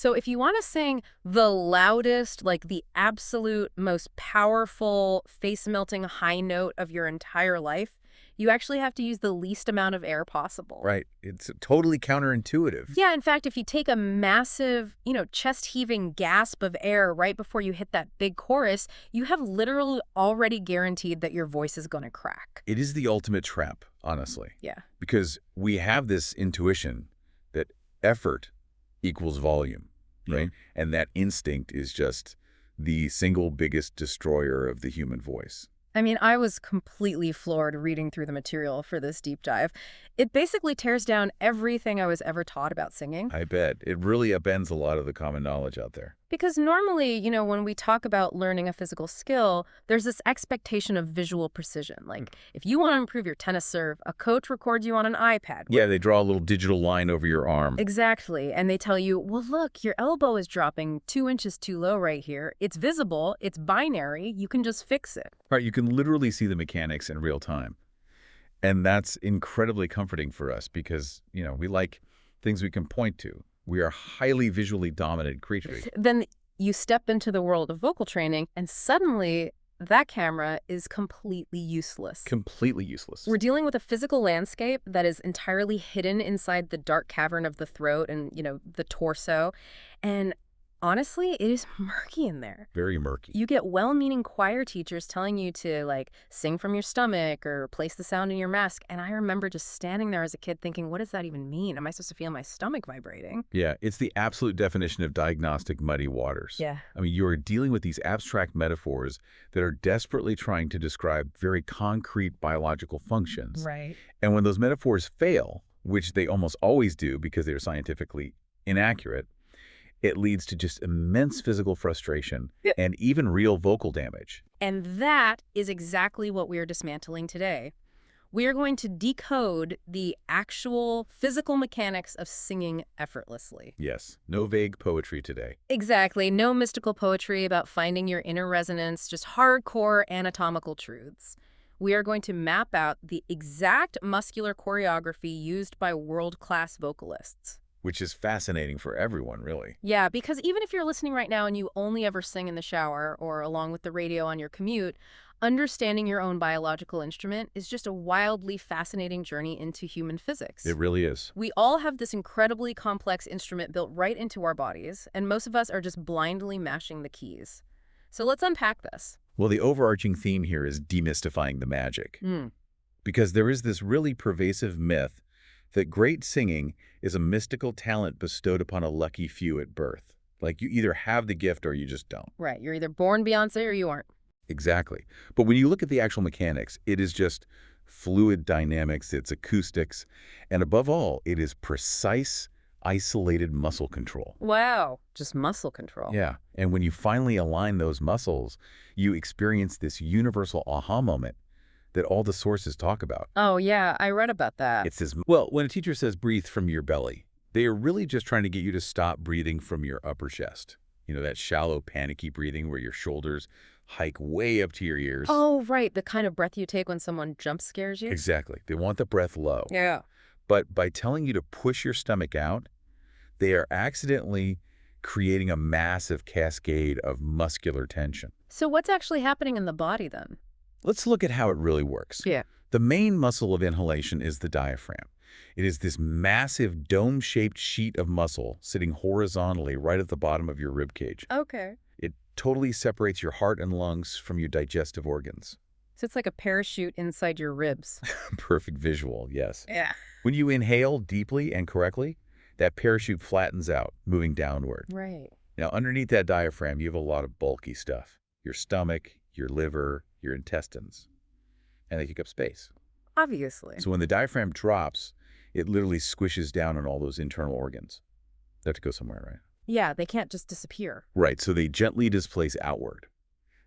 So if you want to sing the loudest, like the absolute most powerful, face-melting high note of your entire life, you actually have to use the least amount of air possible. Right. It's totally counterintuitive. Yeah, in fact, if you take a massive, chest-heaving gasp of air right before you hit that big chorus, you have literally already guaranteed that your voice is going to crack. It is the ultimate trap, honestly, Yeah. because we have this intuition that effort equals volume, right? And that instinct is just the single biggest destroyer of the human voice. I mean, I was completely floored reading through the material for this deep dive. It basically tears down everything I was ever taught about singing. I bet. It really upends a lot of the common knowledge out there. Because normally, when we talk about learning a physical skill, there's this expectation of visual precision. Like, if you want to improve your tennis serve, a coach records you on an iPad. Yeah, they draw a little digital line over your arm. Exactly. And they tell you, well, look, your elbow is dropping 2 inches too low right here. It's visible. It's binary. You can just fix it. Right, you can literally see the mechanics in real time. And that's incredibly comforting for us because, we like things we can point to. We are highly visually dominant creatures. Then you step into the world of vocal training, and suddenly that camera is completely useless. Completely useless. We're dealing with a physical landscape that is entirely hidden inside the dark cavern of the throat and, the torso. And honestly, it is murky in there. Very murky. You get well-meaning choir teachers telling you to, sing from your stomach or place the sound in your mask. And I remember just standing there as a kid thinking, what does that even mean? Am I supposed to feel my stomach vibrating? Yeah, it's the absolute definition of diagnostic muddy waters. Yeah. I mean, you are dealing with these abstract metaphors that are desperately trying to describe very concrete biological functions. Right. And when those metaphors fail, which they almost always do because they're scientifically inaccurate, it leads to just immense physical frustration and even real vocal damage. And that is exactly what we are dismantling today. We are going to decode the actual physical mechanics of singing effortlessly. Yes, no vague poetry today. Exactly. No mystical poetry about finding your inner resonance, just hardcore anatomical truths. We are going to map out the exact muscular choreography used by world-class vocalists. Which is fascinating for everyone, really. Yeah, because even if you're listening right now and you only ever sing in the shower or along with the radio on your commute, understanding your own biological instrument is just a wildly fascinating journey into human physics. It really is. We all have this incredibly complex instrument built right into our bodies, and most of us are just blindly mashing the keys. So let's unpack this. Well, the overarching theme here is demystifying the magic. Because there is this really pervasive myth that great singing is a mystical talent bestowed upon a lucky few at birth. Like you either have the gift or you just don't. Right. You're either born Beyoncé or you aren't. Exactly. But when you look at the actual mechanics, it is just fluid dynamics, it's acoustics, and above all, it is precise, isolated muscle control. Wow. Just muscle control. Yeah. And when you finally align those muscles, you experience this universal aha moment that all the sources talk about. Oh, yeah, I read about that. It's this, well, when a teacher says breathe from your belly, they are really just trying to get you to stop breathing from your upper chest. That shallow, panicky breathing where your shoulders hike way up to your ears. Oh, right, the kind of breath you take when someone jump scares you? Exactly. They want the breath low. Yeah. But by telling you to push your stomach out, they are accidentally creating a massive cascade of muscular tension. So what's actually happening in the body then? Let's look at how it really works. Yeah. The main muscle of inhalation is the diaphragm. It is this massive dome-shaped sheet of muscle sitting horizontally right at the bottom of your rib cage. Okay. It totally separates your heart and lungs from your digestive organs. So it's like a parachute inside your ribs. Perfect visual, yes. Yeah. When you inhale deeply and correctly, that parachute flattens out, moving downward. Right. Now, underneath that diaphragm, you have a lot of bulky stuff. Your stomach, your liver, your intestines. And they take up space. Obviously. So when the diaphragm drops, it literally squishes down on all those internal organs. They have to go somewhere, right? Yeah, they can't just disappear. Right, so they gently displace outward.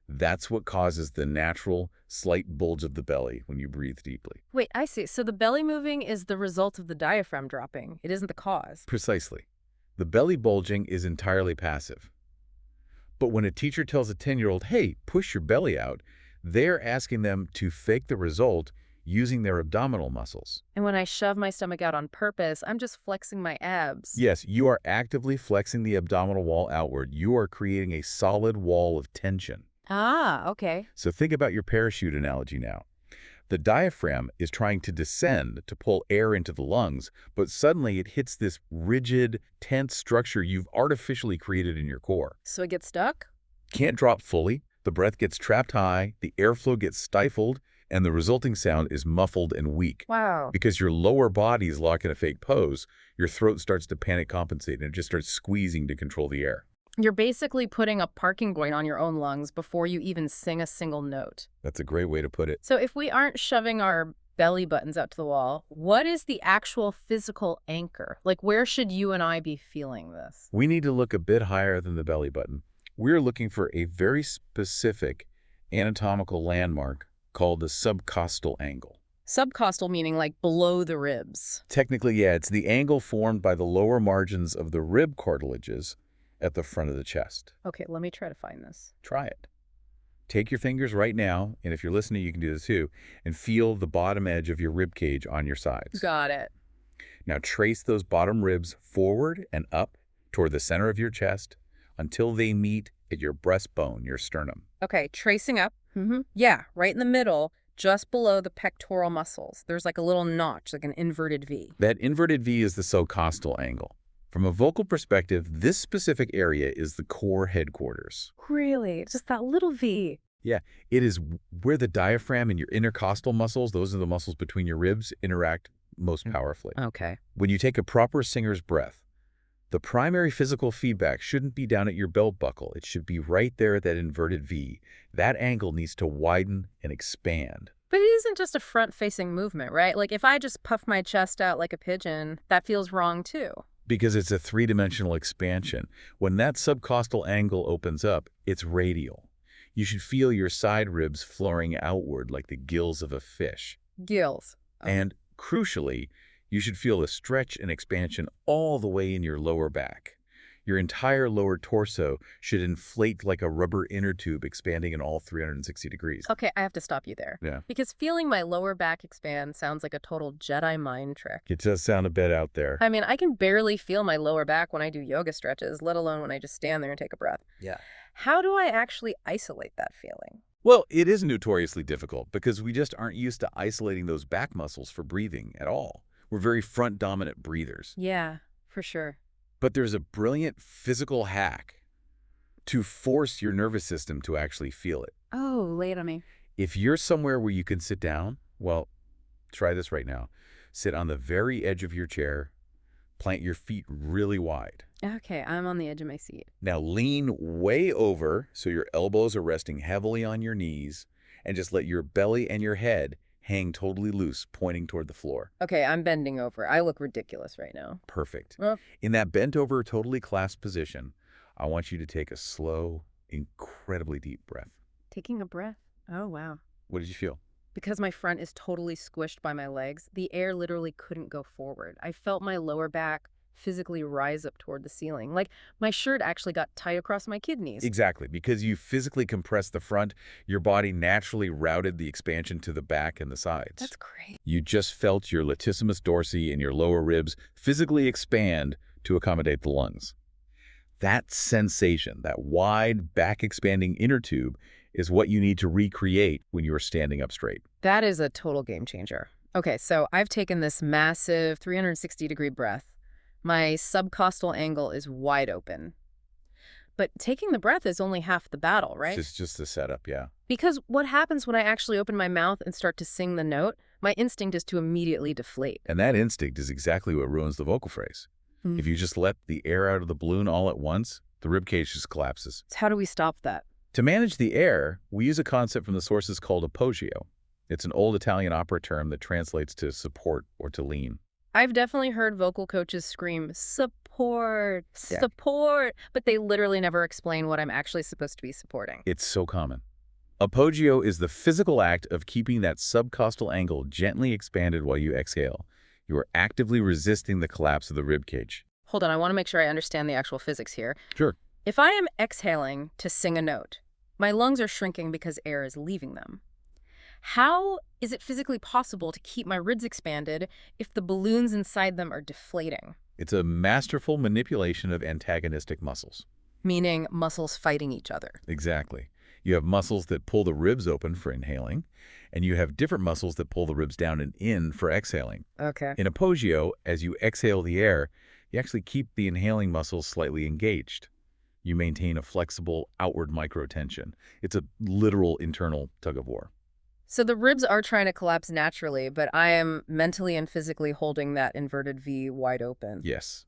That's what causes the natural, slight bulge of the belly when you breathe deeply. Wait, I see. So the belly moving is the result of the diaphragm dropping. It isn't the cause. Precisely. The belly bulging is entirely passive. But when a teacher tells a 10-year-old, hey, push your belly out, they're asking them to fake the result using their abdominal muscles. And when I shove my stomach out on purpose, I'm just flexing my abs. Yes, you are actively flexing the abdominal wall outward. You are creating a solid wall of tension. Ah, okay. So think about your parachute analogy now. The diaphragm is trying to descend to pull air into the lungs, but suddenly it hits this rigid, tense structure you've artificially created in your core. So it gets stuck? Can't drop fully, the breath gets trapped high, the airflow gets stifled, and the resulting sound is muffled and weak. Wow. Because your lower body is locked in a fake pose, your throat starts to panic compensate and it just starts squeezing to control the air. You're basically putting a parking brake on your own lungs before you even sing a single note. That's a great way to put it. So if we aren't shoving our belly buttons out to the wall, what is the actual physical anchor? Like, where should you and I be feeling this? We need to look a bit higher than the belly button. We're looking for a very specific anatomical landmark called the subcostal angle. Subcostal meaning like below the ribs. Technically, yeah, it's the angle formed by the lower margins of the rib cartilages at the front of the chest. Okay, let me try to find this. Try it. Take your fingers right now, and if you're listening, you can do this too, and feel the bottom edge of your rib cage on your sides. Got it. Now trace those bottom ribs forward and up toward the center of your chest until they meet at your breastbone, your sternum. Okay, tracing up. Yeah, right in the middle, just below the pectoral muscles. There's like a little notch, like an inverted V. That inverted V is the subcostal angle. From a vocal perspective, this specific area is the core headquarters. Really? Just that little V. Yeah, it is where the diaphragm and your intercostal muscles, those are the muscles between your ribs, interact most powerfully. Okay. When you take a proper singer's breath, the primary physical feedback shouldn't be down at your belt buckle. It should be right there at that inverted V. That angle needs to widen and expand. But it isn't just a front-facing movement, right? Like if I just puff my chest out like a pigeon, that feels wrong too. Because it's a three-dimensional expansion. When that subcostal angle opens up, it's radial. You should feel your side ribs flowing outward like the gills of a fish. Gills. Oh. And crucially, you should feel a stretch and expansion all the way in your lower back. Your entire lower torso should inflate like a rubber inner tube expanding in all 360 degrees. Okay, I have to stop you there. Yeah. Because feeling my lower back expand sounds like a total Jedi mind trick. It does sound a bit out there. I mean, I can barely feel my lower back when I do yoga stretches, let alone when I just stand there and take a breath. Yeah. How do I actually isolate that feeling? Well, it is notoriously difficult because we just aren't used to isolating those back muscles for breathing at all. We're very front-dominant breathers. Yeah, for sure. But there's a brilliant physical hack to force your nervous system to actually feel it. Oh, lay it on me. If you're somewhere where you can sit down, well, try this right now. Sit on the very edge of your chair, plant your feet really wide. Okay, I'm on the edge of my seat. Now lean way over so your elbows are resting heavily on your knees, and just let your belly and your head hang totally loose, pointing toward the floor. Okay, I'm bending over. I look ridiculous right now. Perfect. Well, In that bent over, totally clasped position, I want you to take a slow, incredibly deep breath. taking a breath. Oh, wow. What did you feel? Because my front is totally squished by my legs, the air literally couldn't go forward. I felt my lower back physically rise up toward the ceiling. Like my shirt actually got tight across my kidneys. Exactly. Because you physically compressed the front, your body naturally routed the expansion to the back and the sides. That's great. You just felt your latissimus dorsi and your lower ribs physically expand to accommodate the lungs. That sensation, that wide back-expanding inner tube, is what you need to recreate when you are standing up straight. That is a total game changer. Okay, so I've taken this massive 360-degree breath. My subcostal angle is wide open. But taking the breath is only half the battle, right? It's just the setup, yeah. Because what happens when I actually open my mouth and start to sing the note? My instinct is to immediately deflate. And that instinct is exactly what ruins the vocal phrase. Mm. If you just let the air out of the balloon all at once, the ribcage just collapses. So how do we stop that? To manage the air, we use a concept from the sources called appoggio. It's an old Italian opera term that translates to support or to lean. I've definitely heard vocal coaches scream, support, Yeah. support, but they literally never explain what I'm actually supposed to be supporting. It's so common. Appoggio is the physical act of keeping that subcostal angle gently expanded while you exhale. You are actively resisting the collapse of the ribcage. Hold on, I want to make sure I understand the actual physics here. Sure. If I am exhaling to sing a note, my lungs are shrinking because air is leaving them. How is it physically possible to keep my ribs expanded if the balloons inside them are deflating? It's a masterful manipulation of antagonistic muscles. Meaning muscles fighting each other. Exactly. You have muscles that pull the ribs open for inhaling, and you have different muscles that pull the ribs down and in for exhaling. Okay. In apogeo, as you exhale the air, you actually keep the inhaling muscles slightly engaged. You maintain a flexible outward microtension. It's a literal internal tug-of-war. So the ribs are trying to collapse naturally, but I am mentally and physically holding that inverted V wide open. Yes.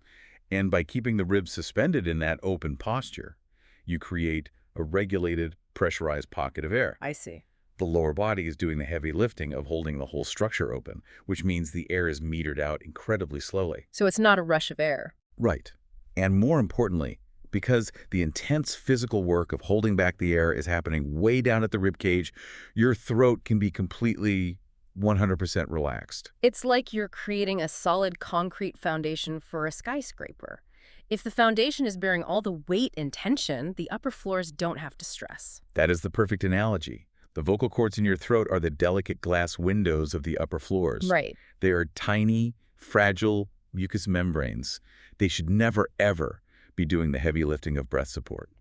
And by keeping the ribs suspended in that open posture, you create a regulated, pressurized pocket of air. I see. The lower body is doing the heavy lifting of holding the whole structure open, which means the air is metered out incredibly slowly. So it's not a rush of air. Right. And more importantly, because the intense physical work of holding back the air is happening way down at the rib cage, your throat can be completely 100% relaxed. It's like you're creating a solid concrete foundation for a skyscraper. If the foundation is bearing all the weight and tension, the upper floors don't have to stress. That is the perfect analogy. The vocal cords in your throat are the delicate glass windows of the upper floors. Right. They are tiny, fragile mucous membranes. They should never, ever be doing the heavy lifting of breath support.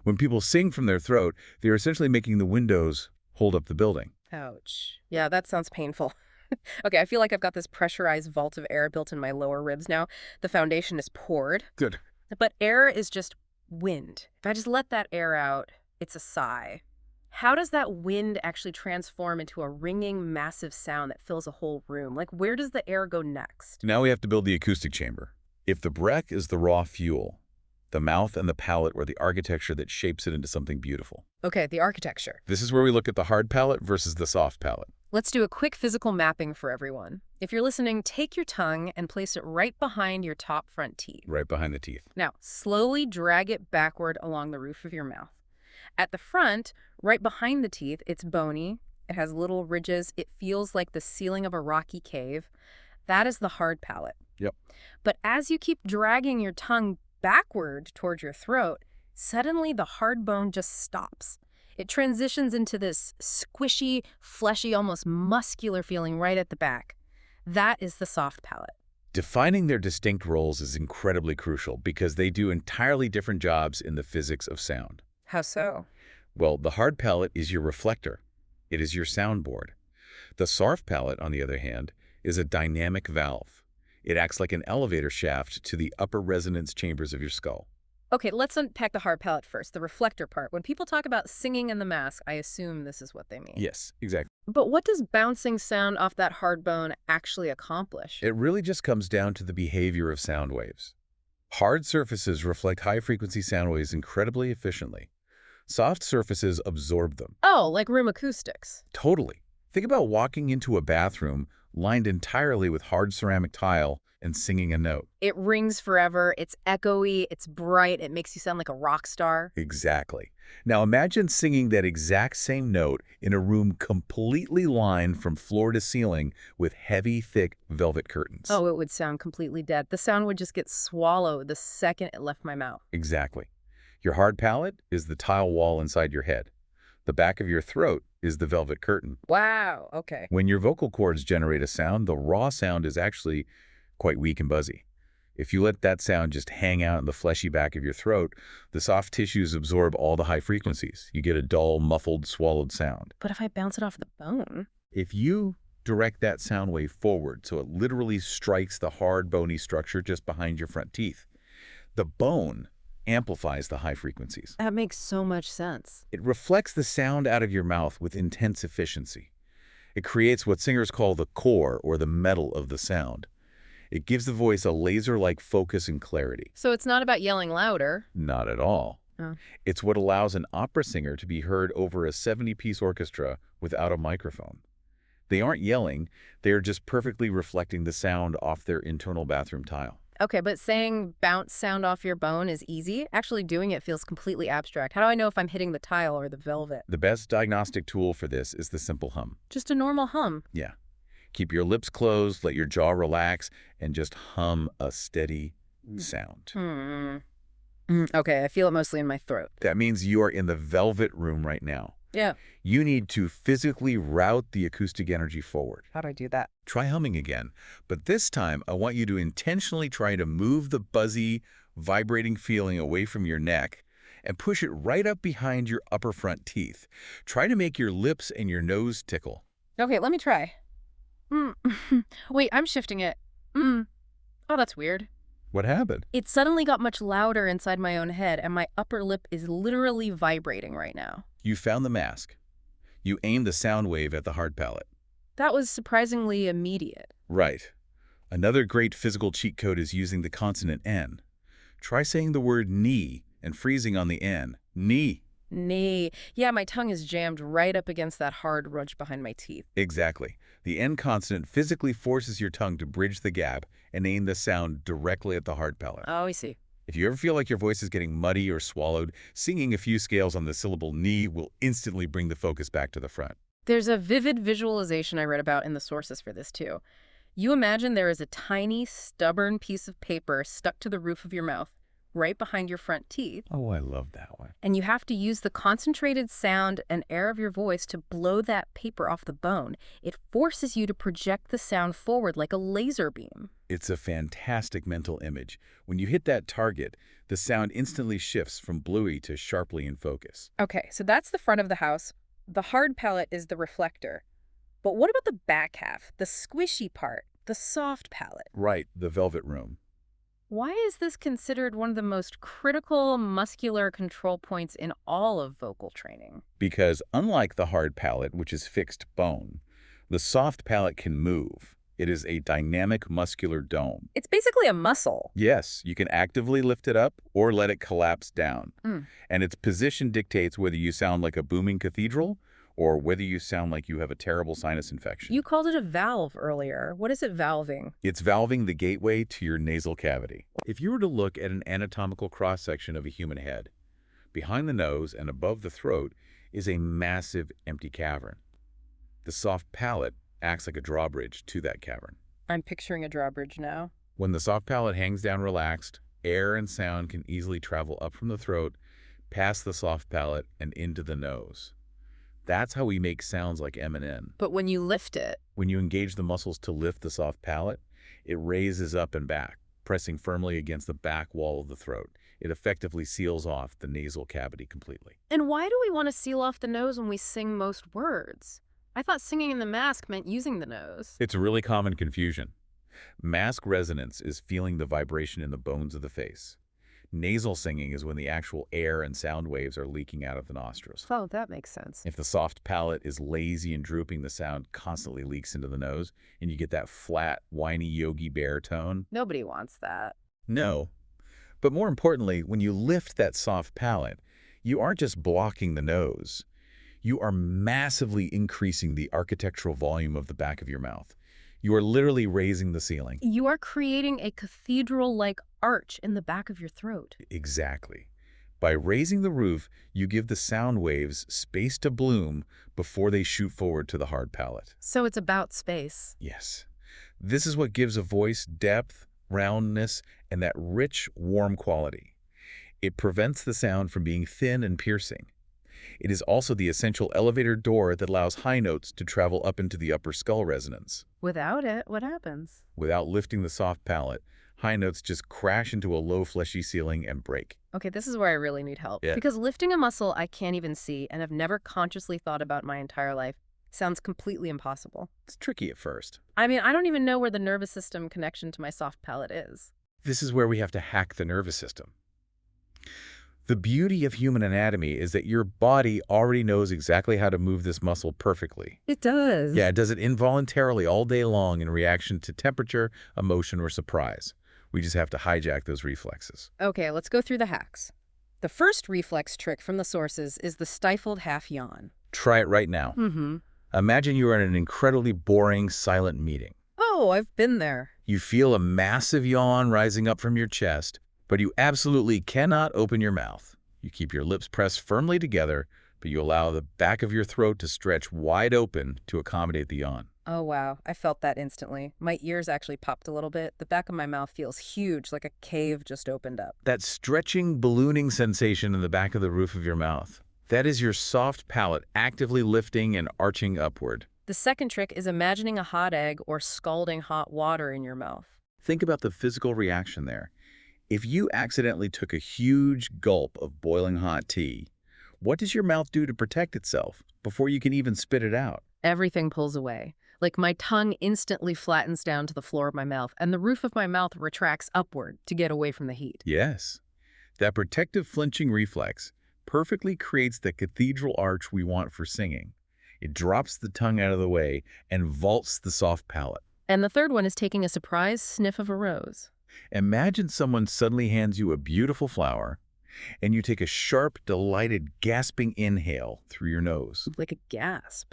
When people sing from their throat, they are essentially making the windows hold up the building. Ouch. Yeah, that sounds painful. Okay, I feel like I've got this pressurized vault of air built in my lower ribs now. The foundation is poured. Good. But air is just wind. If I just let that air out, it's a sigh. How does that wind actually transform into a ringing, massive sound that fills a whole room? Like, where does the air go next? Now we have to build the acoustic chamber. If the breath is the raw fuel, the mouth and the palate are the architecture that shapes it into something beautiful. Okay, the architecture. This is where we look at the hard palate versus the soft palate. Let's do a quick physical mapping for everyone. If you're listening, take your tongue and place it right behind your top front teeth. Right behind the teeth. Now, slowly drag it backward along the roof of your mouth. At the front, right behind the teeth, it's bony. It has little ridges. It feels like the ceiling of a rocky cave. That is the hard palate. Yep. But as you keep dragging your tongue backward towards your throat, suddenly the hard bone just stops. It transitions into this squishy, fleshy, almost muscular feeling right at the back. That is the soft palate. Defining their distinct roles is incredibly crucial because they do entirely different jobs in the physics of sound. How so? Well, the hard palate is your reflector. It is your soundboard. The soft palate, on the other hand, is a dynamic valve. It acts like an elevator shaft to the upper resonance chambers of your skull. Okay, let's unpack the hard palate first, the reflector part. When people talk about singing in the mask, I assume this is what they mean. Yes, exactly. But what does bouncing sound off that hard bone actually accomplish? It really just comes down to the behavior of sound waves. Hard surfaces reflect high-frequency sound waves incredibly efficiently. Soft surfaces absorb them. Oh, like room acoustics. Totally. Think about walking into a bathroom lined entirely with hard ceramic tile and singing a note. It rings forever, it's echoey, it's bright, it makes you sound like a rock star. Exactly. Now imagine singing that exact same note in a room completely lined from floor to ceiling with heavy, thick velvet curtains. Oh, it would sound completely dead. The sound would just get swallowed the second it left my mouth. Exactly. Your hard palate is the tile wall inside your head. The back of your throat is the velvet curtain. Wow, okay. When your vocal cords generate a sound, the raw sound is actually quite weak and buzzy. If you let that sound just hang out in the fleshy back of your throat, the soft tissues absorb all the high frequencies. You get a dull, muffled, swallowed sound. But if I bounce it off the bone? If you direct that sound wave forward so it literally strikes the hard, bony structure just behind your front teeth, the bone amplifies the high frequencies. That makes so much sense. It reflects the sound out of your mouth with intense efficiency. It creates what singers call the core, or the metal of the sound. It gives the voice a laser-like focus and clarity. So it's not about yelling louder. Not at all. Oh. It's what allows an opera singer to be heard over a 70-piece orchestra without a microphone. They aren't yelling, they're just perfectly reflecting the sound off their internal bathroom tile. Okay, but saying bounce sound off your bone is easy. Actually doing it feels completely abstract. How do I know if I'm hitting the tile or the velvet? The best diagnostic tool for this is the simple hum. Just a normal hum. Yeah. Keep your lips closed, let your jaw relax, and just hum a steady sound. Okay, I feel it mostly in my throat. That means you are in the velvet room right now. Yeah. You need to physically route the acoustic energy forward. How do I do that? Try humming again, but this time I want you to intentionally try to move the buzzy, vibrating feeling away from your neck and push it right up behind your upper front teeth. Try to make your lips and your nose tickle. Okay, let me try. Mm. Wait, I'm shifting it. Mm. Oh, that's weird. What happened? It suddenly got much louder inside my own head, and my upper lip is literally vibrating right now. You found the mask. You aimed the sound wave at the hard palate. That was surprisingly immediate. Right. Another great physical cheat code is using the consonant N. Try saying the word knee and freezing on the N. Knee. Nay. Yeah, my tongue is jammed right up against that hard ridge behind my teeth. Exactly. The N consonant physically forces your tongue to bridge the gap and aim the sound directly at the hard palate. Oh, I see. If you ever feel like your voice is getting muddy or swallowed, singing a few scales on the syllable knee will instantly bring the focus back to the front. There's a vivid visualization I read about in the sources for this, too. You imagine there is a tiny, stubborn piece of paper stuck to the roof of your mouth, right behind your front teeth, Oh, I love that one. and you have to use the concentrated sound and air of your voice to blow that paper off the bone. It forces you to project the sound forward like a laser beam. It's a fantastic mental image. When you hit that target, the sound instantly shifts from bluey to sharply in focus. Okay, so that's the front of the house. The hard palate is the reflector. But what about the back half, the squishy part, the soft palate? Right, the velvet room. Why is this considered one of the most critical muscular control points in all of vocal training? Because unlike the hard palate, which is fixed bone, the soft palate can move. It is a dynamic muscular dome. It's basically a muscle. Yes, you can actively lift it up or let it collapse down. Mm. And its position dictates whether you sound like a booming cathedral or whether you sound like you have a terrible sinus infection. You called it a valve earlier. What is it valving? It's valving the gateway to your nasal cavity. If you were to look at an anatomical cross-section of a human head, behind the nose and above the throat is a massive empty cavern. The soft palate acts like a drawbridge to that cavern. I'm picturing a drawbridge now. When the soft palate hangs down relaxed, air and sound can easily travel up from the throat, past the soft palate, and into the nose. That's how we make sounds like M and N. But when you lift it, When you engage the muscles to lift the soft palate, it raises up and back, pressing firmly against the back wall of the throat. It effectively seals off the nasal cavity completely. and why do we want to seal off the nose when we sing most words? I thought singing in the mask meant using the nose. It's a really common confusion. Mask resonance is feeling the vibration in the bones of the face. Nasal singing is when the actual air and sound waves are leaking out of the nostrils. Oh, that makes sense. If the soft palate is lazy and drooping, the sound constantly leaks into the nose, and you get that flat, whiny Yogi Bear tone. Nobody wants that. No. But more importantly, when you lift that soft palate, you aren't just blocking the nose. You are massively increasing the architectural volume of the back of your mouth. You are literally raising the ceiling. You are creating a cathedral-like arch in the back of your throat. Exactly. By raising the roof, you give the sound waves space to bloom before they shoot forward to the hard palate. So it's about space. Yes. This is what gives a voice depth, roundness, and that rich, warm quality. It prevents the sound from being thin and piercing. It is also the essential elevator door that allows high notes to travel up into the upper skull resonance. Without it, what happens? Without lifting the soft palate, high notes just crash into a low, fleshy ceiling and break. Okay, this is where I really need help. Yeah. Because lifting a muscle I can't even see and have never consciously thought about my entire life sounds completely impossible. It's tricky at first. I mean, I don't even know where the nervous system connection to my soft palate is. This is where we have to hack the nervous system. The beauty of human anatomy is that your body already knows exactly how to move this muscle perfectly. It does. Yeah, it does it involuntarily all day long in reaction to temperature, emotion, or surprise. We just have to hijack those reflexes. Okay, let's go through the hacks. The first reflex trick from the sources is the stifled half yawn. Try it right now. Mm-hmm. Imagine you are in an incredibly boring, silent meeting. Oh, I've been there. You feel a massive yawn rising up from your chest, but you absolutely cannot open your mouth. You keep your lips pressed firmly together, but you allow the back of your throat to stretch wide open to accommodate the yawn. Oh, wow. I felt that instantly. My ears actually popped a little bit. The back of my mouth feels huge, like a cave just opened up. That stretching, ballooning sensation in the back of the roof of your mouth. That is your soft palate actively lifting and arching upward. The second trick is imagining a hot egg or scalding hot water in your mouth. Think about the physical reaction there. If you accidentally took a huge gulp of boiling hot tea, what does your mouth do to protect itself before you can even spit it out? Everything pulls away. Like my tongue instantly flattens down to the floor of my mouth, and the roof of my mouth retracts upward to get away from the heat. Yes. That protective flinching reflex perfectly creates the cathedral arch we want for singing. It drops the tongue out of the way and vaults the soft palate. And the third one is taking a surprise sniff of a rose. Imagine someone suddenly hands you a beautiful flower, and you take a sharp, delighted, gasping inhale through your nose. Like a gasp.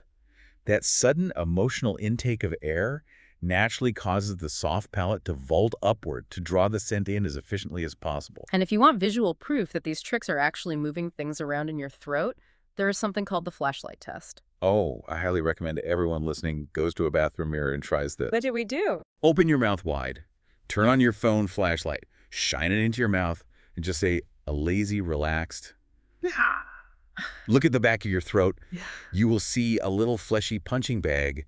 That sudden emotional intake of air naturally causes the soft palate to vault upward to draw the scent in as efficiently as possible. And if you want visual proof that these tricks are actually moving things around in your throat, there is something called the flashlight test. Oh, I highly recommend everyone listening goes to a bathroom mirror and tries this. What do we do? Open your mouth wide, turn on your phone flashlight, shine it into your mouth, and just say a lazy, relaxed. Look at the back of your throat. You will see a little fleshy punching bag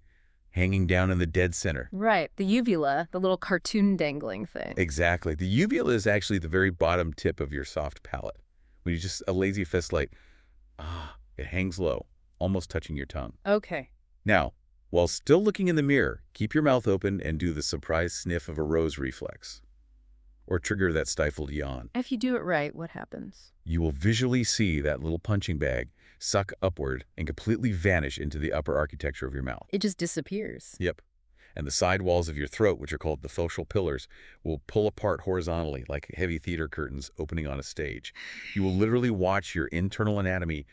hanging down in the dead center. Right, the uvula, the little cartoon dangling thing. Exactly. The uvula is actually the very bottom tip of your soft palate. When you just a lazy fist light, it hangs low, almost touching your tongue. Okay. Now, while still looking in the mirror, keep your mouth open and do the surprise sniff of a rose reflex, or trigger that stifled yawn. If you do it right, what happens? You will visually see that little punching bag suck upward and completely vanish into the upper architecture of your mouth. It just disappears. Yep. And the side walls of your throat, which are called the facial pillars, will pull apart horizontally like heavy theater curtains opening on a stage. You will literally watch your internal anatomy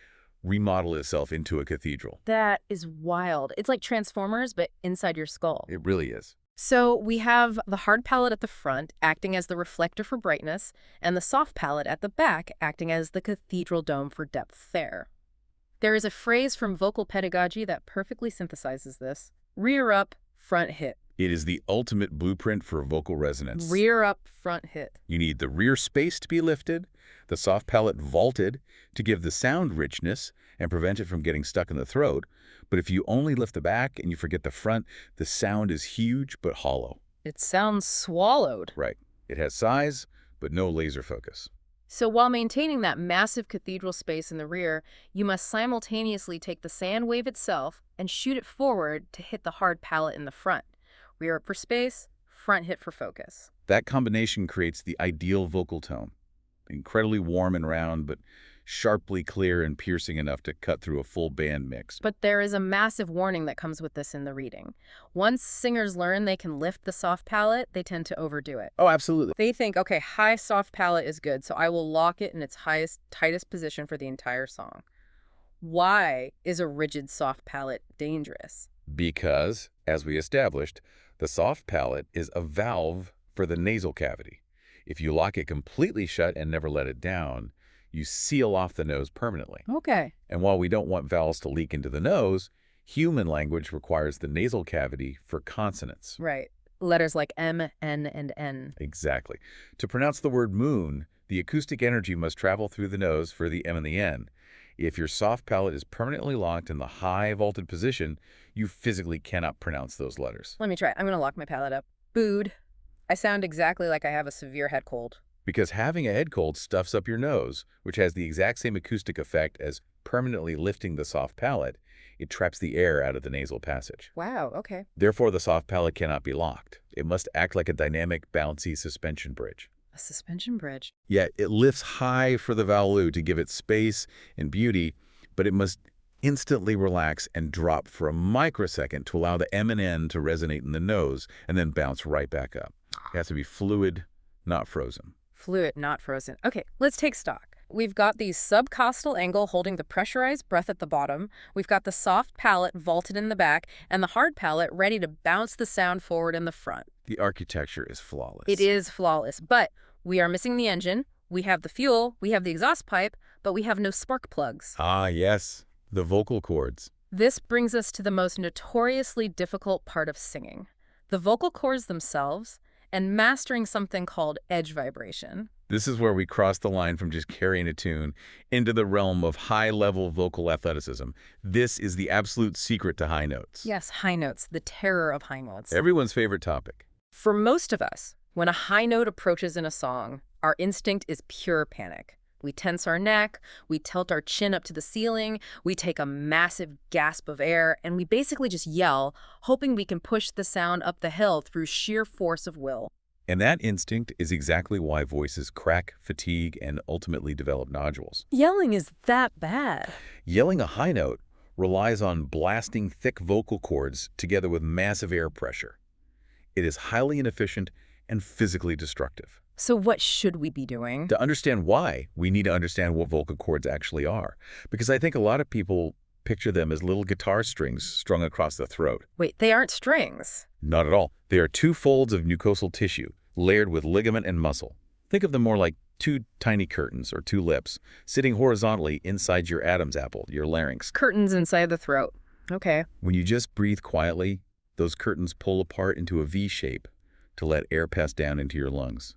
remodel itself into a cathedral. That is wild. It's like Transformers, but inside your skull. It really is. So we have the hard palate at the front acting as the reflector for brightness, and the soft palate at the back acting as the cathedral dome for depth there. There is a phrase from vocal pedagogy that perfectly synthesizes this. Rear up, front hit. It is the ultimate blueprint for vocal resonance. Rear up, front hit. You need the rear space to be lifted, the soft palate vaulted to give the sound richness and prevent it from getting stuck in the throat. But if you only lift the back and you forget the front, the sound is huge but hollow. It sounds swallowed. Right. It has size, but no laser focus. So while maintaining that massive cathedral space in the rear, you must simultaneously take the sand wave itself and shoot it forward to hit the hard palate in the front. Rear up for space, front hit for focus. That combination creates the ideal vocal tone. Incredibly warm and round, but sharply clear and piercing enough to cut through a full band mix. But there is a massive warning that comes with this in the reading. Once singers learn they can lift the soft palate, they tend to overdo it. Oh, absolutely. They think, okay, high soft palate is good, so I will lock it in its tightest position for the entire song. Why is a rigid soft palate dangerous? Because, as we established, the soft palate is a valve for the nasal cavity. If you lock it completely shut and never let it down, you seal off the nose permanently. Okay. And while we don't want vowels to leak into the nose, human language requires the nasal cavity for consonants. Right. Letters like M, N, and N. Exactly. To pronounce the word moon, the acoustic energy must travel through the nose for the M and the N. If your soft palate is permanently locked in the high vaulted position, you physically cannot pronounce those letters. Let me try. I'm going to lock my palate up. Booed. I sound exactly like I have a severe head cold. Because having a head cold stuffs up your nose, which has the exact same acoustic effect as permanently lifting the soft palate. It traps the air out of the nasal passage. Wow, okay. Therefore, the soft palate cannot be locked. It must act like a dynamic, bouncy suspension bridge. A suspension bridge. Yet it lifts high for the vowel to give it space and beauty, but it must instantly relax and drop for a microsecond to allow the M and N to resonate in the nose and then bounce right back up. It has to be fluid, not frozen. Fluid, not frozen. Okay, let's take stock. We've got the subcostal angle holding the pressurized breath at the bottom. We've got the soft palate vaulted in the back, and the hard palate ready to bounce the sound forward in the front. The architecture is flawless. It is flawless, but we are missing the engine. We have the fuel, we have the exhaust pipe, but we have no spark plugs. Ah, yes, the vocal cords. This brings us to the most notoriously difficult part of singing, the vocal cords themselves, and mastering something called edge vibration. This is where we cross the line from just carrying a tune into the realm of high-level vocal athleticism. This is the absolute secret to high notes. Yes, high notes, the terror of high notes. Everyone's favorite topic. For most of us, when a high note approaches in a song, our instinct is pure panic. We tense our neck, we tilt our chin up to the ceiling, we take a massive gasp of air, and we basically just yell, hoping we can push the sound up the hill through sheer force of will. And that instinct is exactly why voices crack, fatigue, and ultimately develop nodules. Yelling is that bad. Yelling a high note relies on blasting thick vocal cords together with massive air pressure. It is highly inefficient and physically destructive. So what should we be doing? To understand why, we need to understand what vocal cords actually are. Because I think a lot of people picture them as little guitar strings strung across the throat. Wait, they aren't strings. Not at all. They are two folds of mucosal tissue, layered with ligament and muscle. Think of them more like two tiny curtains, or two lips, sitting horizontally inside your Adam's apple, your larynx. Curtains inside the throat. Okay. When you just breathe quietly, those curtains pull apart into a V shape to let air pass down into your lungs.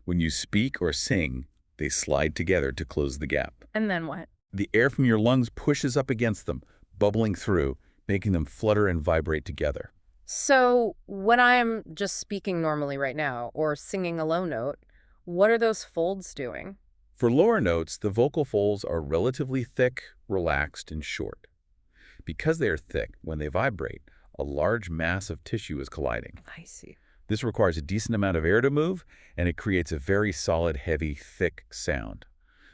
When you speak or sing, they slide together to close the gap. And then what? The air from your lungs pushes up against them, bubbling through, making them flutter and vibrate together. So when I'm just speaking normally right now, or singing a low note, what are those folds doing? For lower notes, the vocal folds are relatively thick, relaxed, and short. Because they are thick, when they vibrate, a large mass of tissue is colliding. I see. This requires a decent amount of air to move, and it creates a very solid, heavy, thick sound.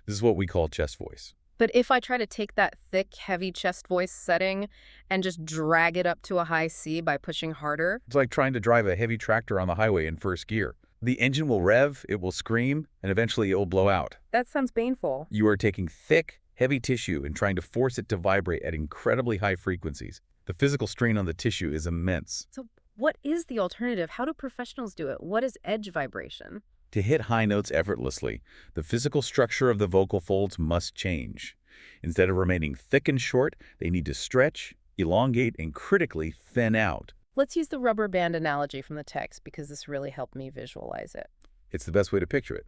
This is what we call chest voice. But if I try to take that thick, heavy chest voice setting and just drag it up to a high C by pushing harder? It's like trying to drive a heavy tractor on the highway in first gear. The engine will rev, it will scream, and eventually it will blow out. That sounds painful. You are taking thick, heavy tissue and trying to force it to vibrate at incredibly high frequencies. The physical strain on the tissue is immense. So what is the alternative? How do professionals do it? What is edge vibration? To hit high notes effortlessly, the physical structure of the vocal folds must change. Instead of remaining thick and short, they need to stretch, elongate, and critically thin out. Let's use the rubber band analogy from the text because this really helped me visualize it. It's the best way to picture it.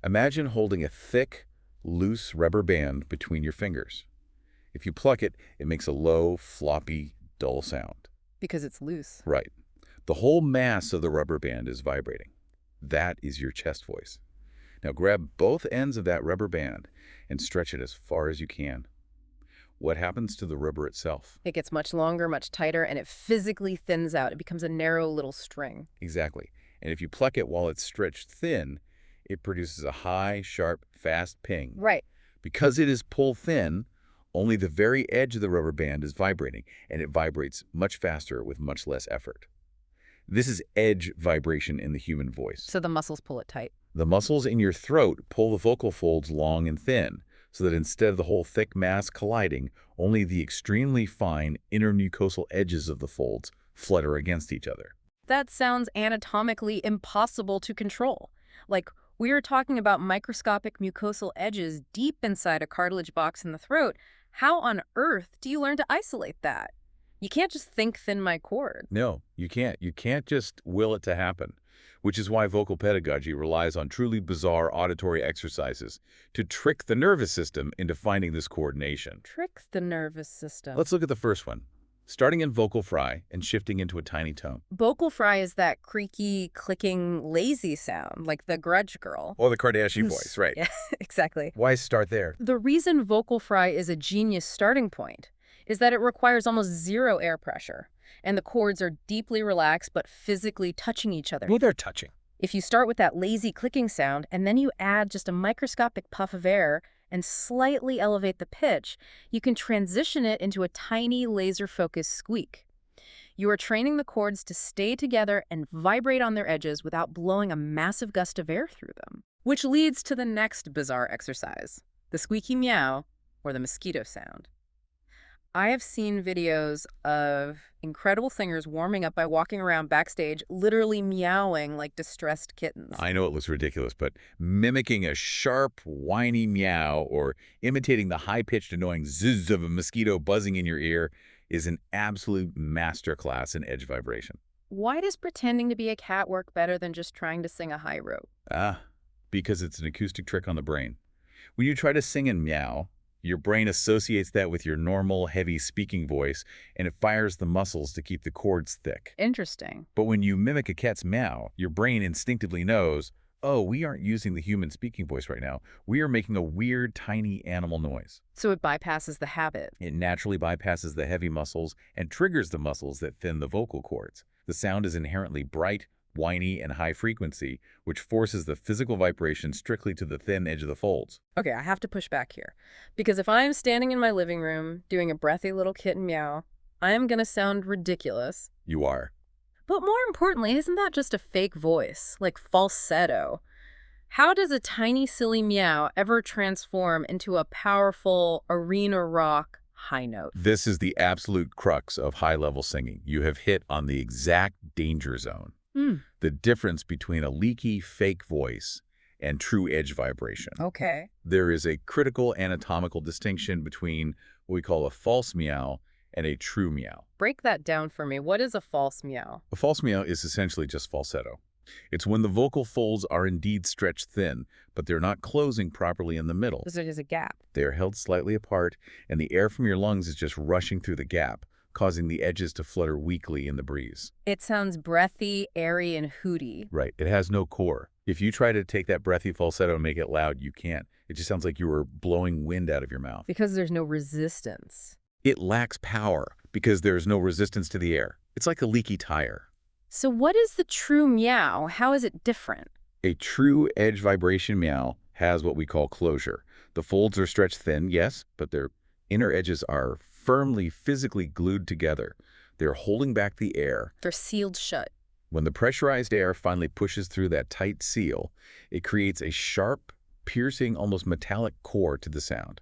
Imagine holding a thick, loose rubber band between your fingers. If you pluck it, it makes a low, floppy, dull sound. Because it's loose. Right. The whole mass of the rubber band is vibrating. That is your chest voice. Now grab both ends of that rubber band and stretch it as far as you can. What happens to the rubber itself? It gets much longer, much tighter, and it physically thins out. It becomes a narrow little string. Exactly. And if you pluck it while it's stretched thin, it produces a high, sharp, fast ping. Right. Because it is pulled thin, only the very edge of the rubber band is vibrating, and it vibrates much faster with much less effort. This is edge vibration in the human voice. So the muscles pull it tight. The muscles in your throat pull the vocal folds long and thin, so that instead of the whole thick mass colliding, only the extremely fine inner mucosal edges of the folds flutter against each other. That sounds anatomically impossible to control. Like, we are talking about microscopic mucosal edges deep inside a cartilage box in the throat. How on earth do you learn to isolate that? You can't just think thin my chords. No, you can't. You can't just will it to happen, which is why vocal pedagogy relies on truly bizarre auditory exercises to trick the nervous system into finding this coordination. Trick the nervous system. Let's look at the first one. Starting in vocal fry and shifting into a tiny tone. Vocal fry is that creaky, clicking, lazy sound, like the Grudge Girl. Or the Kardashian voice, right. Yeah, exactly. Why start there? The reason vocal fry is a genius starting point is that it requires almost zero air pressure, and the chords are deeply relaxed but physically touching each other. Well, they're touching. If you start with that lazy clicking sound and then you add just a microscopic puff of air and slightly elevate the pitch, you can transition it into a tiny laser-focused squeak. You are training the chords to stay together and vibrate on their edges without blowing a massive gust of air through them. Which leads to the next bizarre exercise, the squeaky meow or the mosquito sound. I have seen videos of incredible singers warming up by walking around backstage, literally meowing like distressed kittens. I know it looks ridiculous, but mimicking a sharp, whiny meow or imitating the high-pitched, annoying zzz of a mosquito buzzing in your ear is an absolute masterclass in edge vibration. Why does pretending to be a cat work better than just trying to sing a high rope? because it's an acoustic trick on the brain. When you try to sing in meow, your brain associates that with your normal, heavy speaking voice, and it fires the muscles to keep the cords thick. Interesting. But when you mimic a cat's meow, your brain instinctively knows, oh, we aren't using the human speaking voice right now. We are making a weird, tiny animal noise. So it bypasses the habit. It naturally bypasses the heavy muscles and triggers the muscles that thin the vocal cords. The sound is inherently bright, whiny, and high frequency, which forces the physical vibration strictly to the thin edge of the folds. Okay, I have to push back here. Because if I am standing in my living room doing a breathy little kitten meow, I am going to sound ridiculous. You are. But more importantly, isn't that just a fake voice, like falsetto? How does a tiny, silly meow ever transform into a powerful arena rock high note? This is the absolute crux of high-level singing. You have hit on the exact danger zone. The difference between a leaky, fake voice and true edge vibration. Okay. There is a critical anatomical distinction between what we call a false meow and a true meow. Break that down for me. What is a false meow? A false meow is essentially just falsetto. It's when the vocal folds are indeed stretched thin, but they're not closing properly in the middle. So there's a gap. They are held slightly apart, and the air from your lungs is just rushing through the gap, causing the edges to flutter weakly in the breeze. It sounds breathy, airy, and hooty. Right. It has no core. If you try to take that breathy falsetto and make it loud, you can't. It just sounds like you were blowing wind out of your mouth. Because there's no resistance. It lacks power because there's no resistance to the air. It's like a leaky tire. So what is the true meow? How is it different? A true edge vibration meow has what we call closure. The folds are stretched thin, yes, but their inner edges are firmly physically glued together. They're holding back the air. They're sealed shut. When the pressurized air finally pushes through that tight seal, it creates a sharp, piercing, almost metallic core to the sound.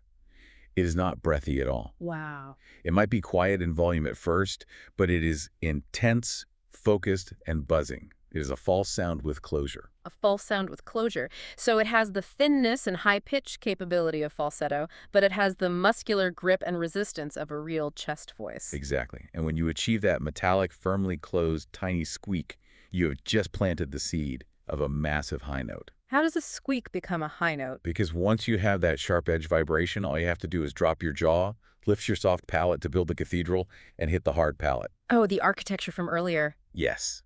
It is not breathy at all. Wow. It might be quiet in volume at first, but it is intense, focused, and buzzing. It is a false sound with closure. A false sound with closure. So it has the thinness and high-pitch capability of falsetto, but it has the muscular grip and resistance of a real chest voice. Exactly. And when you achieve that metallic, firmly closed, tiny squeak, you have just planted the seed of a massive high note. How does a squeak become a high note? Because once you have that sharp edge vibration, all you have to do is drop your jaw, lift your soft palate to build the cathedral, and hit the hard palate. Oh, the architecture from earlier. Yes.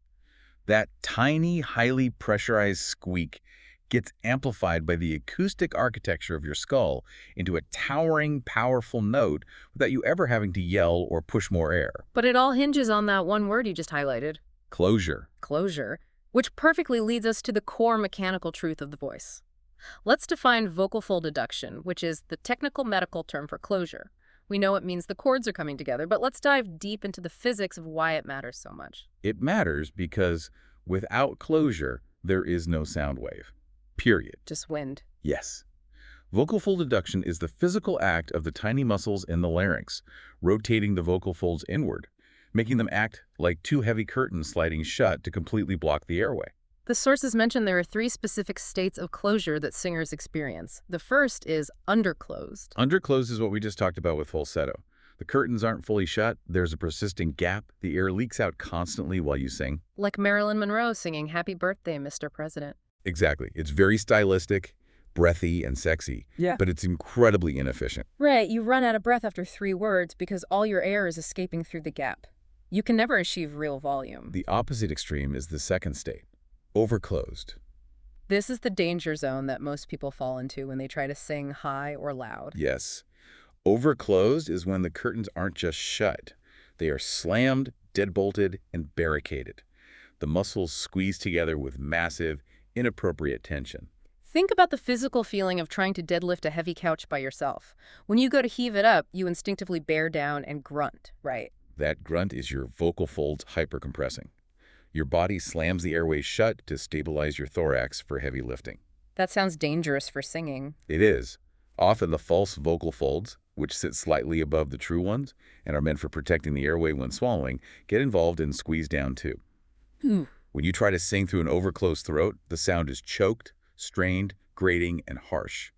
That tiny, highly pressurized squeak gets amplified by the acoustic architecture of your skull into a towering, powerful note without you ever having to yell or push more air. But it all hinges on that one word you just highlighted. Closure. Closure. Which perfectly leads us to the core mechanical truth of the voice. Let's define vocal fold adduction, which is the technical medical term for closure. We know it means the chords are coming together, but let's dive deep into the physics of why it matters so much. It matters because without closure, there is no sound wave. Period. Just wind. Yes. Vocal fold adduction is the physical act of the tiny muscles in the larynx, rotating the vocal folds inward, making them act like two heavy curtains sliding shut to completely block the airway. The sources mention there are 3 specific states of closure that singers experience. The first is underclosed. Underclosed is what we just talked about with falsetto. The curtains aren't fully shut, there's a persistent gap, the air leaks out constantly while you sing. Like Marilyn Monroe singing Happy Birthday, Mr. President. Exactly. It's very stylistic, breathy, and sexy, but it's incredibly inefficient. Right, you run out of breath after 3 words because all your air is escaping through the gap. You can never achieve real volume. The opposite extreme is the second state, overclosed. This is the danger zone that most people fall into when they try to sing high or loud. Yes. Overclosed is when the curtains aren't just shut. They are slammed, deadbolted, and barricaded. The muscles squeeze together with massive, inappropriate tension. Think about the physical feeling of trying to deadlift a heavy couch by yourself. When you go to heave it up, you instinctively bear down and grunt, right? That grunt is your vocal folds hypercompressing. Your body slams the airways shut to stabilize your thorax for heavy lifting. That sounds dangerous for singing. It is. Often the false vocal folds, which sit slightly above the true ones and are meant for protecting the airway when swallowing, get involved and squeeze down too. When you try to sing through an overclosed throat, the sound is choked, strained, grating, and harsh.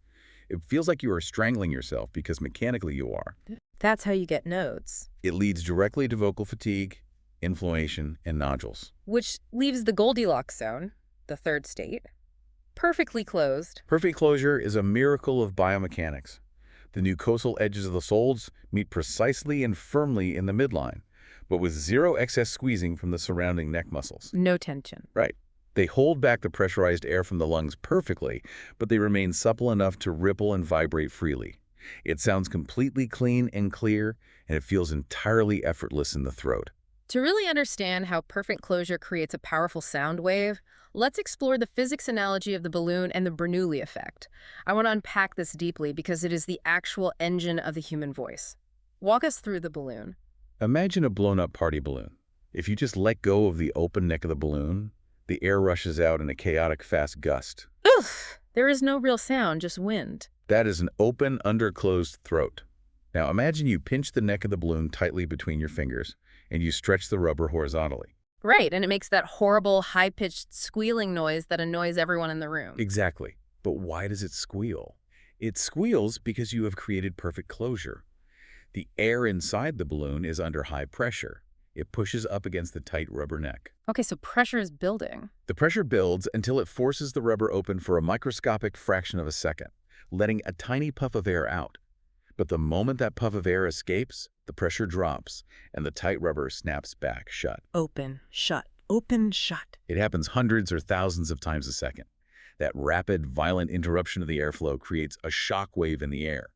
It feels like you are strangling yourself because mechanically you are. That's how you get nodes. It leads directly to vocal fatigue, inflammation, and nodules. Which leaves the Goldilocks zone, the third state. Perfectly closed. Perfect closure is a miracle of biomechanics. The mucosal edges of the folds meet precisely and firmly in the midline, but with zero excess squeezing from the surrounding neck muscles. No tension. Right. They hold back the pressurized air from the lungs perfectly, but they remain supple enough to ripple and vibrate freely. It sounds completely clean and clear, and it feels entirely effortless in the throat. To really understand how perfect closure creates a powerful sound wave, let's explore the physics analogy of the balloon and the Bernoulli effect. I want to unpack this deeply because it is the actual engine of the human voice. Walk us through the balloon. Imagine a blown-up party balloon. If you just let go of the open neck of the balloon, the air rushes out in a chaotic fast gust. Oof! There is no real sound, just wind. That is an open, underclosed throat. Now imagine you pinch the neck of the balloon tightly between your fingers, and you stretch the rubber horizontally. Right, and it makes that horrible, high-pitched squealing noise that annoys everyone in the room. Exactly. But why does it squeal? It squeals because you have created perfect closure. The air inside the balloon is under high pressure. It pushes up against the tight rubber neck. Okay, so pressure is building. The pressure builds until it forces the rubber open for a microscopic fraction of a second, letting a tiny puff of air out. But the moment that puff of air escapes, the pressure drops, and the tight rubber snaps back shut. Open, shut, open, shut. It happens hundreds or thousands of times a second. That rapid, violent interruption of the airflow creates a shock wave in the air.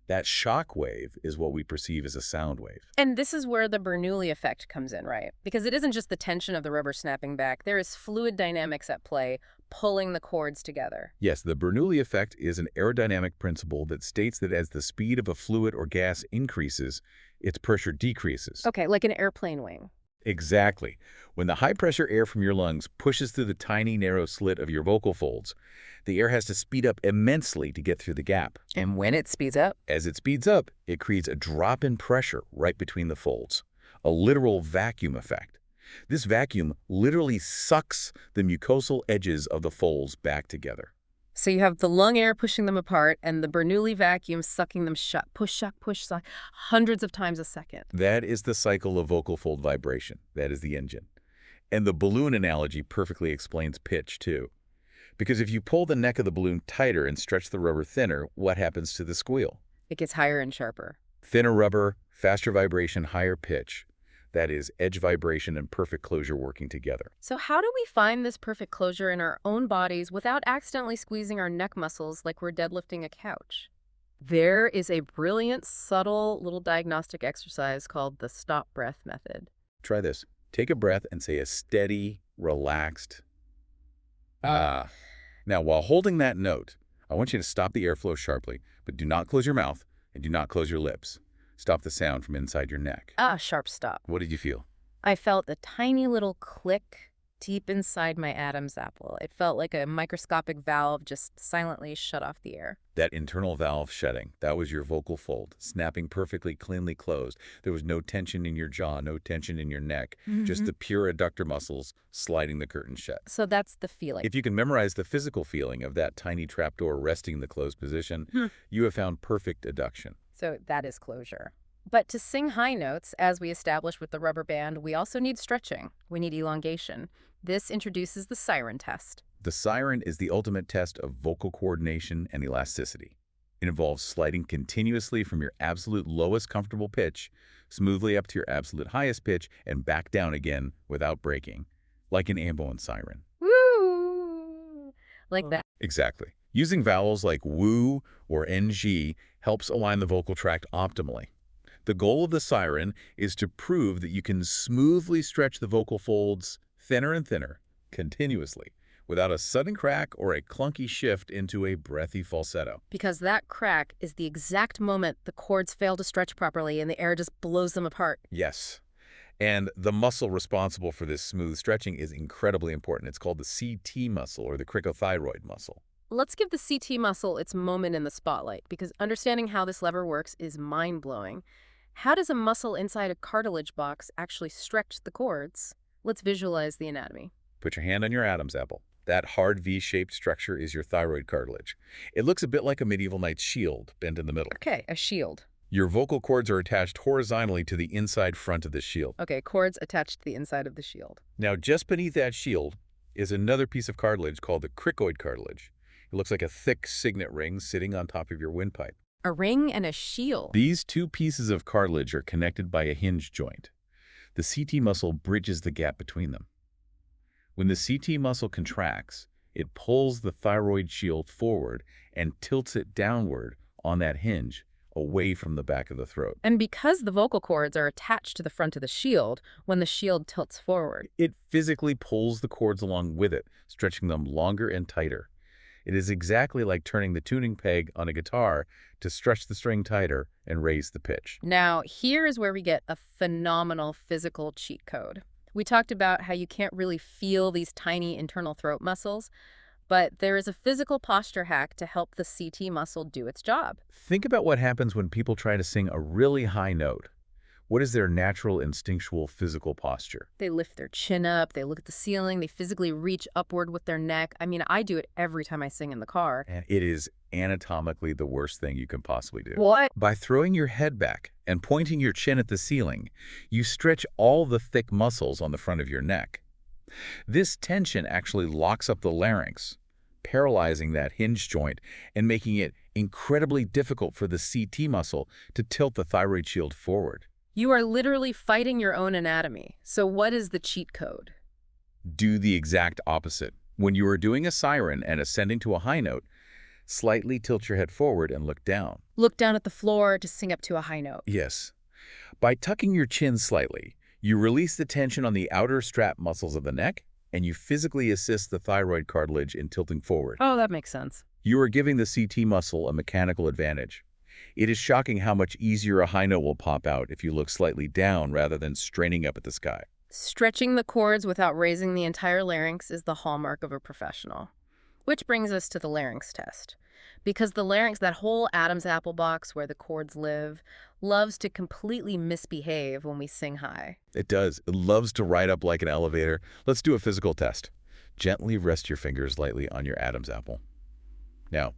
That shock wave is what we perceive as a sound wave. And this is where the Bernoulli effect comes in, right? Because it isn't just the tension of the rubber snapping back. There is fluid dynamics at play, pulling the cords together. Yes, the Bernoulli effect is an aerodynamic principle that states that as the speed of a fluid or gas increases, its pressure decreases. Okay, like an airplane wing. Exactly. When the high-pressure air from your lungs pushes through the tiny, narrow slit of your vocal folds, the air has to speed up immensely to get through the gap. And when it speeds up? As it speeds up, it creates a drop in pressure right between the folds, a literal vacuum effect. This vacuum literally sucks the mucosal edges of the folds back together. So you have the lung air pushing them apart and the Bernoulli vacuum sucking them shut. Push, suck, hundreds of times a second. That is the cycle of vocal fold vibration. That is the engine. And the balloon analogy perfectly explains pitch, too. Because if you pull the neck of the balloon tighter and stretch the rubber thinner, what happens to the squeal? It gets higher and sharper. Thinner rubber, faster vibration, higher pitch. That is edge vibration and perfect closure working together. So how do we find this perfect closure in our own bodies without accidentally squeezing our neck muscles like we're deadlifting a couch? There is a brilliant, subtle little diagnostic exercise called the stop breath method. Try this. Take a breath and say a steady, relaxed, ah. Now, while holding that note, I want you to stop the airflow sharply, but do not close your mouth and do not close your lips. Stop the sound from inside your neck. Sharp stop. What did you feel? I felt a tiny little click deep inside my Adam's apple. It felt like a microscopic valve just silently shut off the air. That internal valve shutting, that was your vocal fold, snapping perfectly cleanly closed. There was no tension in your jaw, no tension in your neck, just the pure adductor muscles sliding the curtain shut. So that's the feeling. If you can memorize the physical feeling of that tiny trapdoor resting in the closed position, you have found perfect adduction. So that is closure. But to sing high notes, as we established with the rubber band, we also need stretching. We need elongation. This introduces the siren test. The siren is the ultimate test of vocal coordination and elasticity. It involves sliding continuously from your absolute lowest comfortable pitch, smoothly up to your absolute highest pitch, and back down again without breaking, like an ambulance siren. Woo! Like that. Exactly. Using vowels like woo or ng helps align the vocal tract optimally. The goal of the siren is to prove that you can smoothly stretch the vocal folds thinner and thinner, continuously, without a sudden crack or a clunky shift into a breathy falsetto. Because that crack is the exact moment the cords fail to stretch properly and the air just blows them apart. Yes. And the muscle responsible for this smooth stretching is incredibly important. It's called the CT muscle, or the cricothyroid muscle. Let's give the CT muscle its moment in the spotlight, because understanding how this lever works is mind-blowing. How does a muscle inside a cartilage box actually stretch the cords? Let's visualize the anatomy. Put your hand on your Adam's apple. That hard V-shaped structure is your thyroid cartilage. It looks a bit like a medieval knight's shield, bent in the middle. Okay, a shield. Your vocal cords are attached horizontally to the inside front of the shield. Okay, cords attached to the inside of the shield. Now, just beneath that shield, is another piece of cartilage called the cricoid cartilage. It looks like a thick signet ring sitting on top of your windpipe. A ring and a shield. These two pieces of cartilage are connected by a hinge joint. The CT muscle bridges the gap between them. When the CT muscle contracts, it pulls the thyroid shield forward and tilts it downward on that hinge, away from the back of the throat. And because the vocal cords are attached to the front of the shield, when the shield tilts forward, It physically pulls the cords along with it, stretching them longer and tighter. It is exactly like turning the tuning peg on a guitar to stretch the string tighter and raise the pitch. Now, here is where we get a phenomenal physical cheat code. We talked about how you can't really feel these tiny internal throat muscles, but there is a physical posture hack to help the CT muscle do its job. Think about what happens when people try to sing a really high note. What is their natural, instinctual, physical posture? They lift their chin up, they look at the ceiling, they physically reach upward with their neck. I mean, I do it every time I sing in the car. And it is anatomically the worst thing you can possibly do. What? By throwing your head back and pointing your chin at the ceiling, you stretch all the thick muscles on the front of your neck. This tension actually locks up the larynx, paralyzing that hinge joint and making it incredibly difficult for the CT muscle to tilt the thyroid shield forward. You are literally fighting your own anatomy. So what is the cheat code? Do the exact opposite. When you are doing a siren and ascending to a high note, slightly tilt your head forward and look down. Look down at the floor to sing up to a high note. Yes. By tucking your chin slightly, you release the tension on the outer strap muscles of the neck, and you physically assist the thyroid cartilage in tilting forward. Oh, that makes sense. You are giving the CT muscle a mechanical advantage. It is shocking how much easier a high note will pop out if you look slightly down rather than straining up at the sky. Stretching the cords without raising the entire larynx is the hallmark of a professional. Which brings us to the larynx test. Because the larynx, that whole Adam's apple box where the cords live, loves to completely misbehave when we sing high. It does. It loves to ride up like an elevator. Let's do a physical test. Gently rest your fingers lightly on your Adam's apple. Now,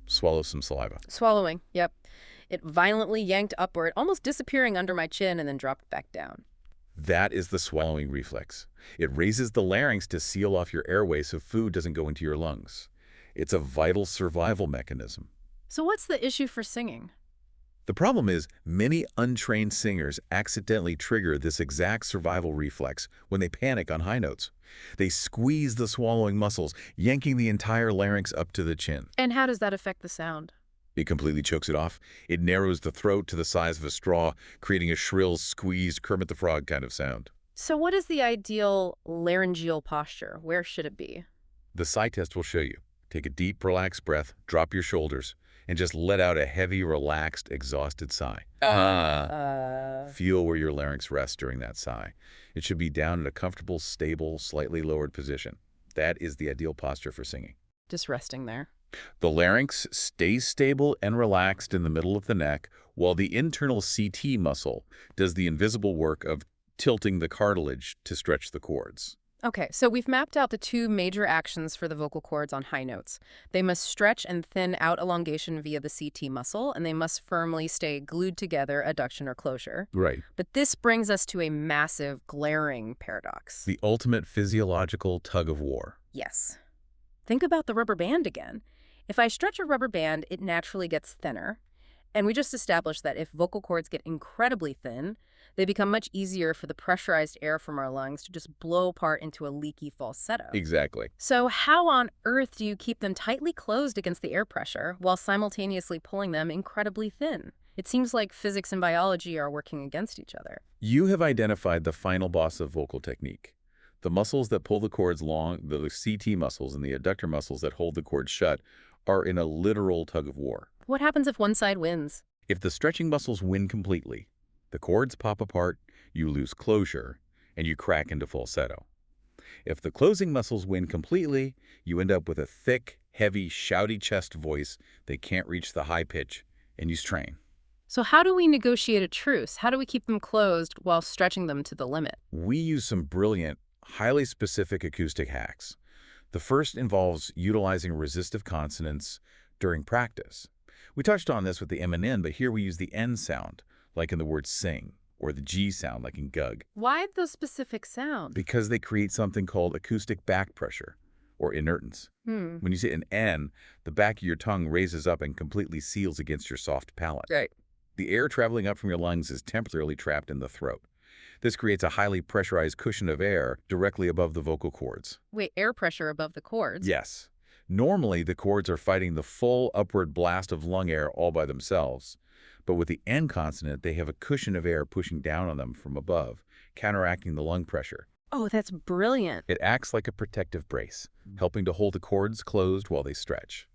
swallow some saliva. Swallowing, yep. It violently yanked upward, almost disappearing under my chin and then dropped back down. That is the swallowing reflex. It raises the larynx to seal off your airway so food doesn't go into your lungs. It's a vital survival mechanism. So what's the issue for singing? The problem is many untrained singers accidentally trigger this exact survival reflex when they panic on high notes. They squeeze the swallowing muscles, yanking the entire larynx up to the chin. And how does that affect the sound? It completely chokes it off. It narrows the throat to the size of a straw, creating a shrill, squeezed Kermit the Frog kind of sound. So what is the ideal laryngeal posture? Where should it be? The PSI test will show you. Take a deep, relaxed breath, drop your shoulders, and just let out a heavy, relaxed, exhausted sigh. Feel where your larynx rests during that sigh. It should be down in a comfortable, stable, slightly lowered position. That is the ideal posture for singing. Just resting there. The larynx stays stable and relaxed in the middle of the neck, while the internal CT muscle does the invisible work of tilting the cartilage to stretch the cords. Okay, so we've mapped out the two major actions for the vocal cords on high notes. They must stretch and thin out elongation via the CT muscle, and they must firmly stay glued together, adduction or closure. Right. But this brings us to a massive, glaring paradox. The ultimate physiological tug of war. Yes. Think about the rubber band again. If I stretch a rubber band, it naturally gets thinner. And we just established that if vocal cords get incredibly thin, they become much easier for the pressurized air from our lungs to just blow apart into a leaky falsetto. Exactly. So how on earth do you keep them tightly closed against the air pressure while simultaneously pulling them incredibly thin? It seems like physics and biology are working against each other. You have identified the final boss of vocal technique. The muscles that pull the cords long, the CT muscles and the adductor muscles that hold the cords shut, are in a literal tug of war. What happens if one side wins? If the stretching muscles win completely, the cords pop apart, you lose closure, and you crack into falsetto. If the closing muscles win completely, you end up with a thick, heavy, shouty chest voice that can't reach the high pitch, and you strain. So how do we negotiate a truce? How do we keep them closed while stretching them to the limit? We use some brilliant, highly specific acoustic hacks. The first involves utilizing resistive consonants during practice. We touched on this with the M and N, but here we use the N sound, like in the word sing. or the G sound like in Gug, Why those specific sounds? because they create something called acoustic back pressure, or inertance. When you say an N, the back of your tongue raises up and completely seals against your soft palate. Right. The air traveling up from your lungs is temporarily trapped in the throat. This creates a highly pressurized cushion of air directly above the vocal cords. Wait, air pressure above the cords? Yes. Normally, the cords are fighting the full upward blast of lung air all by themselves. But with the N consonant, they have a cushion of air pushing down on them from above, counteracting the lung pressure. Oh, that's brilliant. It acts like a protective brace, helping to hold the cords closed while they stretch.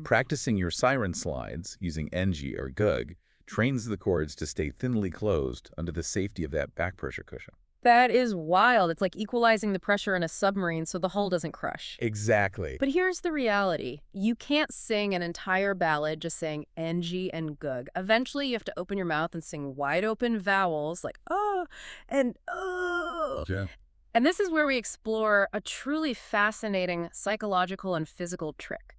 Practicing your siren slides using NG or Gug trains the cords to stay thinly closed under the safety of that back pressure cushion. That is wild. It's like equalizing the pressure in a submarine so the hull doesn't crush. Exactly. But here's the reality. You can't sing an entire ballad just saying NG and Gug. Eventually, you have to open your mouth and sing wide open vowels like oh and oh. Yeah. And this is where we explore a truly fascinating psychological and physical trick.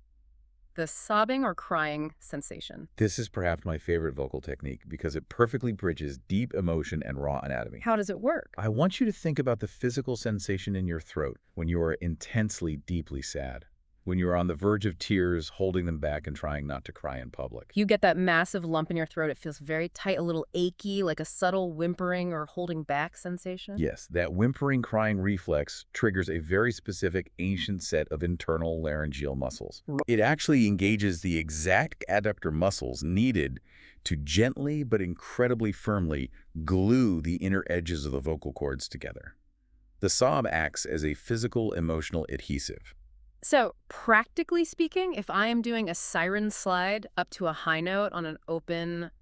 The sobbing or crying sensation. This is perhaps my favorite vocal technique because it perfectly bridges deep emotion and raw anatomy. How does it work? I want you to think about the physical sensation in your throat when you are intensely, deeply sad. When you are on the verge of tears, holding them back and trying not to cry in public. You get that massive lump in your throat. It feels very tight, a little achy, like a subtle whimpering or holding back sensation. Yes, that whimpering crying reflex triggers a very specific ancient set of internal laryngeal muscles. It actually engages the exact adductor muscles needed to gently but incredibly firmly glue the inner edges of the vocal cords together. The sob acts as a physical emotional adhesive. So, practically speaking, if I am doing a siren slide up to a high note on an open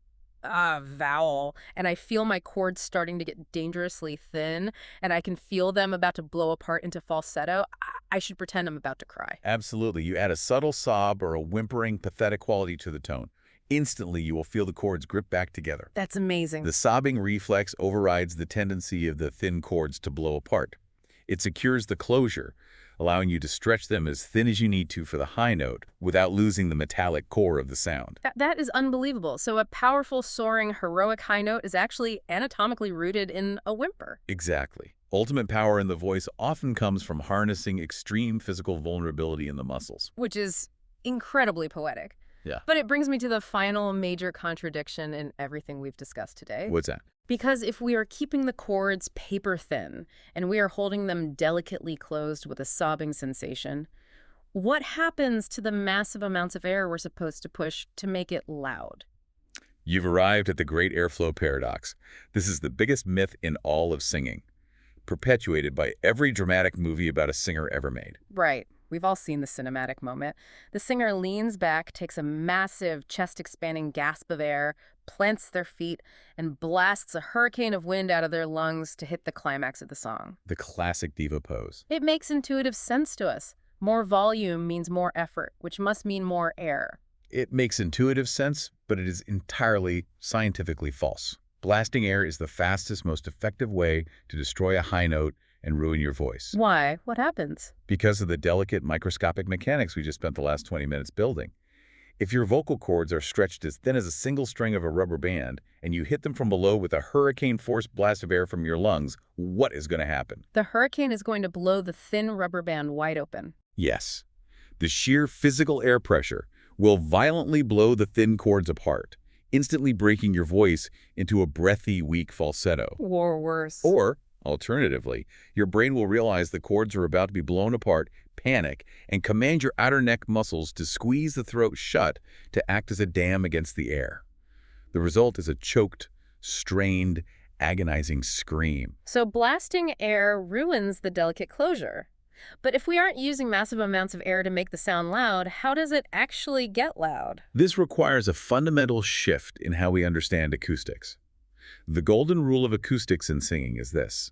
vowel, and I feel my cords starting to get dangerously thin, and I can feel them about to blow apart into falsetto, I should pretend I'm about to cry. Absolutely. You add a subtle sob or a whimpering, pathetic quality to the tone. Instantly, you will feel the cords grip back together. That's amazing. The sobbing reflex overrides the tendency of the thin cords to blow apart. It secures the closure, allowing you to stretch them as thin as you need to for the high note without losing the metallic core of the sound. That is unbelievable. So a powerful, soaring, heroic high note is actually anatomically rooted in a whimper. Exactly. Ultimate power in the voice often comes from harnessing extreme physical vulnerability in the muscles. Which is incredibly poetic. Yeah. But it brings me to the final major contradiction in everything we've discussed today. What's that? Because if we are keeping the cords paper thin and we are holding them delicately closed with a sobbing sensation, what happens to the massive amounts of air we're supposed to push to make it loud? You've arrived at the great airflow paradox. This is the biggest myth in all of singing, perpetuated by every dramatic movie about a singer ever made. Right. We've all seen the cinematic moment. The singer leans back, takes a massive chest-expanding gasp of air, plants their feet, and blasts a hurricane of wind out of their lungs to hit the climax of the song. The classic diva pose. It makes intuitive sense to us. More volume means more effort, which must mean more air. It makes intuitive sense, but it is entirely scientifically false. Blasting air is the fastest, most effective way to destroy a high note and ruin your voice. Why? What happens? Because of the delicate microscopic mechanics we just spent the last 20 minutes building. If your vocal cords are stretched as thin as a single string of a rubber band and you hit them from below with a hurricane-force blast of air from your lungs, what is going to happen? The hurricane is going to blow the thin rubber band wide open. Yes. The sheer physical air pressure will violently blow the thin cords apart, instantly breaking your voice into a breathy, weak falsetto. Or worse. Or, alternatively, your brain will realize the cords are about to be blown apart, panic, and command your outer neck muscles to squeeze the throat shut to act as a dam against the air. The result is a choked, strained, agonizing scream. So blasting air ruins the delicate closure. But if we aren't using massive amounts of air to make the sound loud, how does it actually get loud? This requires a fundamental shift in how we understand acoustics. The golden rule of acoustics in singing is this: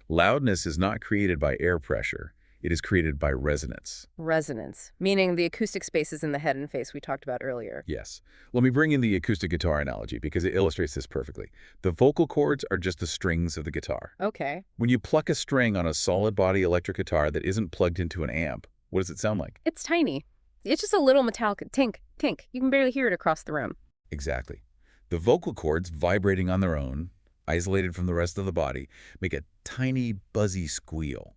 loudness is not created by air pressure. It is created by resonance. Resonance, meaning the acoustic spaces in the head and face we talked about earlier. Yes. Let me bring in the acoustic guitar analogy because it illustrates this perfectly. The vocal cords are just the strings of the guitar. Okay. When you pluck a string on a solid body electric guitar that isn't plugged into an amp, what does it sound like? It's tiny. It's just a little metallic tink, tink. You can barely hear it across the room. Exactly. The vocal cords vibrating on their own, isolated from the rest of the body, make a tiny, buzzy squeal.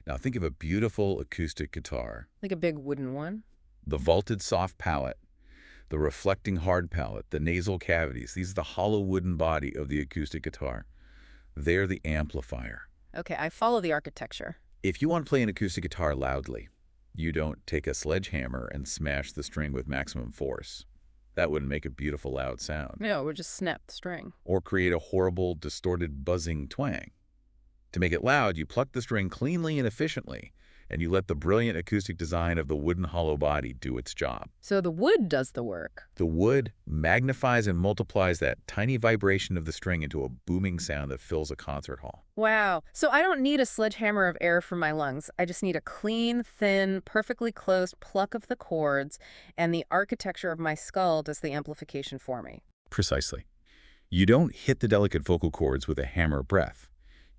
Now think of a beautiful acoustic guitar. Like a big wooden one? The vaulted soft palate, the reflecting hard palate, the nasal cavities, these are the hollow wooden body of the acoustic guitar. They're the amplifier. Okay, I follow the architecture. If you want to play an acoustic guitar loudly, you don't take a sledgehammer and smash the string with maximum force. That wouldn't make a beautiful loud sound. No, we'll just snap the string. Or create a horrible, distorted, buzzing twang. To make it loud, you pluck the string cleanly and efficiently, and you let the brilliant acoustic design of the wooden hollow body do its job. So the wood does the work. The wood magnifies and multiplies that tiny vibration of the string into a booming sound that fills a concert hall. Wow. So I don't need a sledgehammer of air for my lungs. I just need a clean, thin, perfectly closed pluck of the chords, and the architecture of my skull does the amplification for me. Precisely. You don't hit the delicate vocal cords with a hammer breath.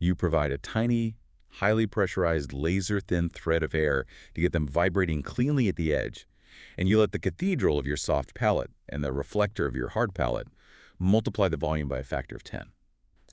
You provide a tiny, highly pressurized, laser-thin thread of air to get them vibrating cleanly at the edge, and you let the cathedral of your soft palate and the reflector of your hard palate multiply the volume by a factor of 10.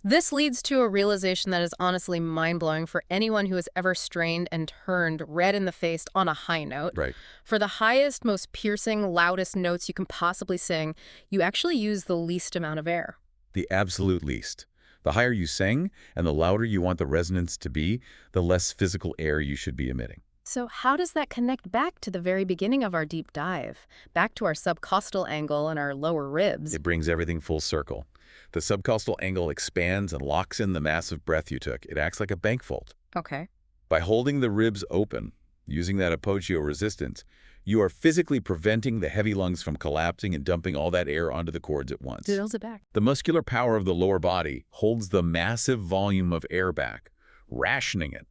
This leads to a realization that is honestly mind-blowing for anyone who has ever strained and turned red in the face on a high note. Right. For the highest, most piercing, loudest notes you can possibly sing, you actually use the least amount of air. The absolute least. The higher you sing and the louder you want the resonance to be, the less physical air you should be emitting. So how does that connect back to the very beginning of our deep dive, back to our subcostal angle and our lower ribs? It brings everything full circle. The subcostal angle expands and locks in the massive breath you took. It acts like a bank vault. Okay. By holding the ribs open, using that apogeo resistance, you are physically preventing the heavy lungs from collapsing and dumping all that air onto the cords at once. It holds it back. The muscular power of the lower body holds the massive volume of air back, rationing it,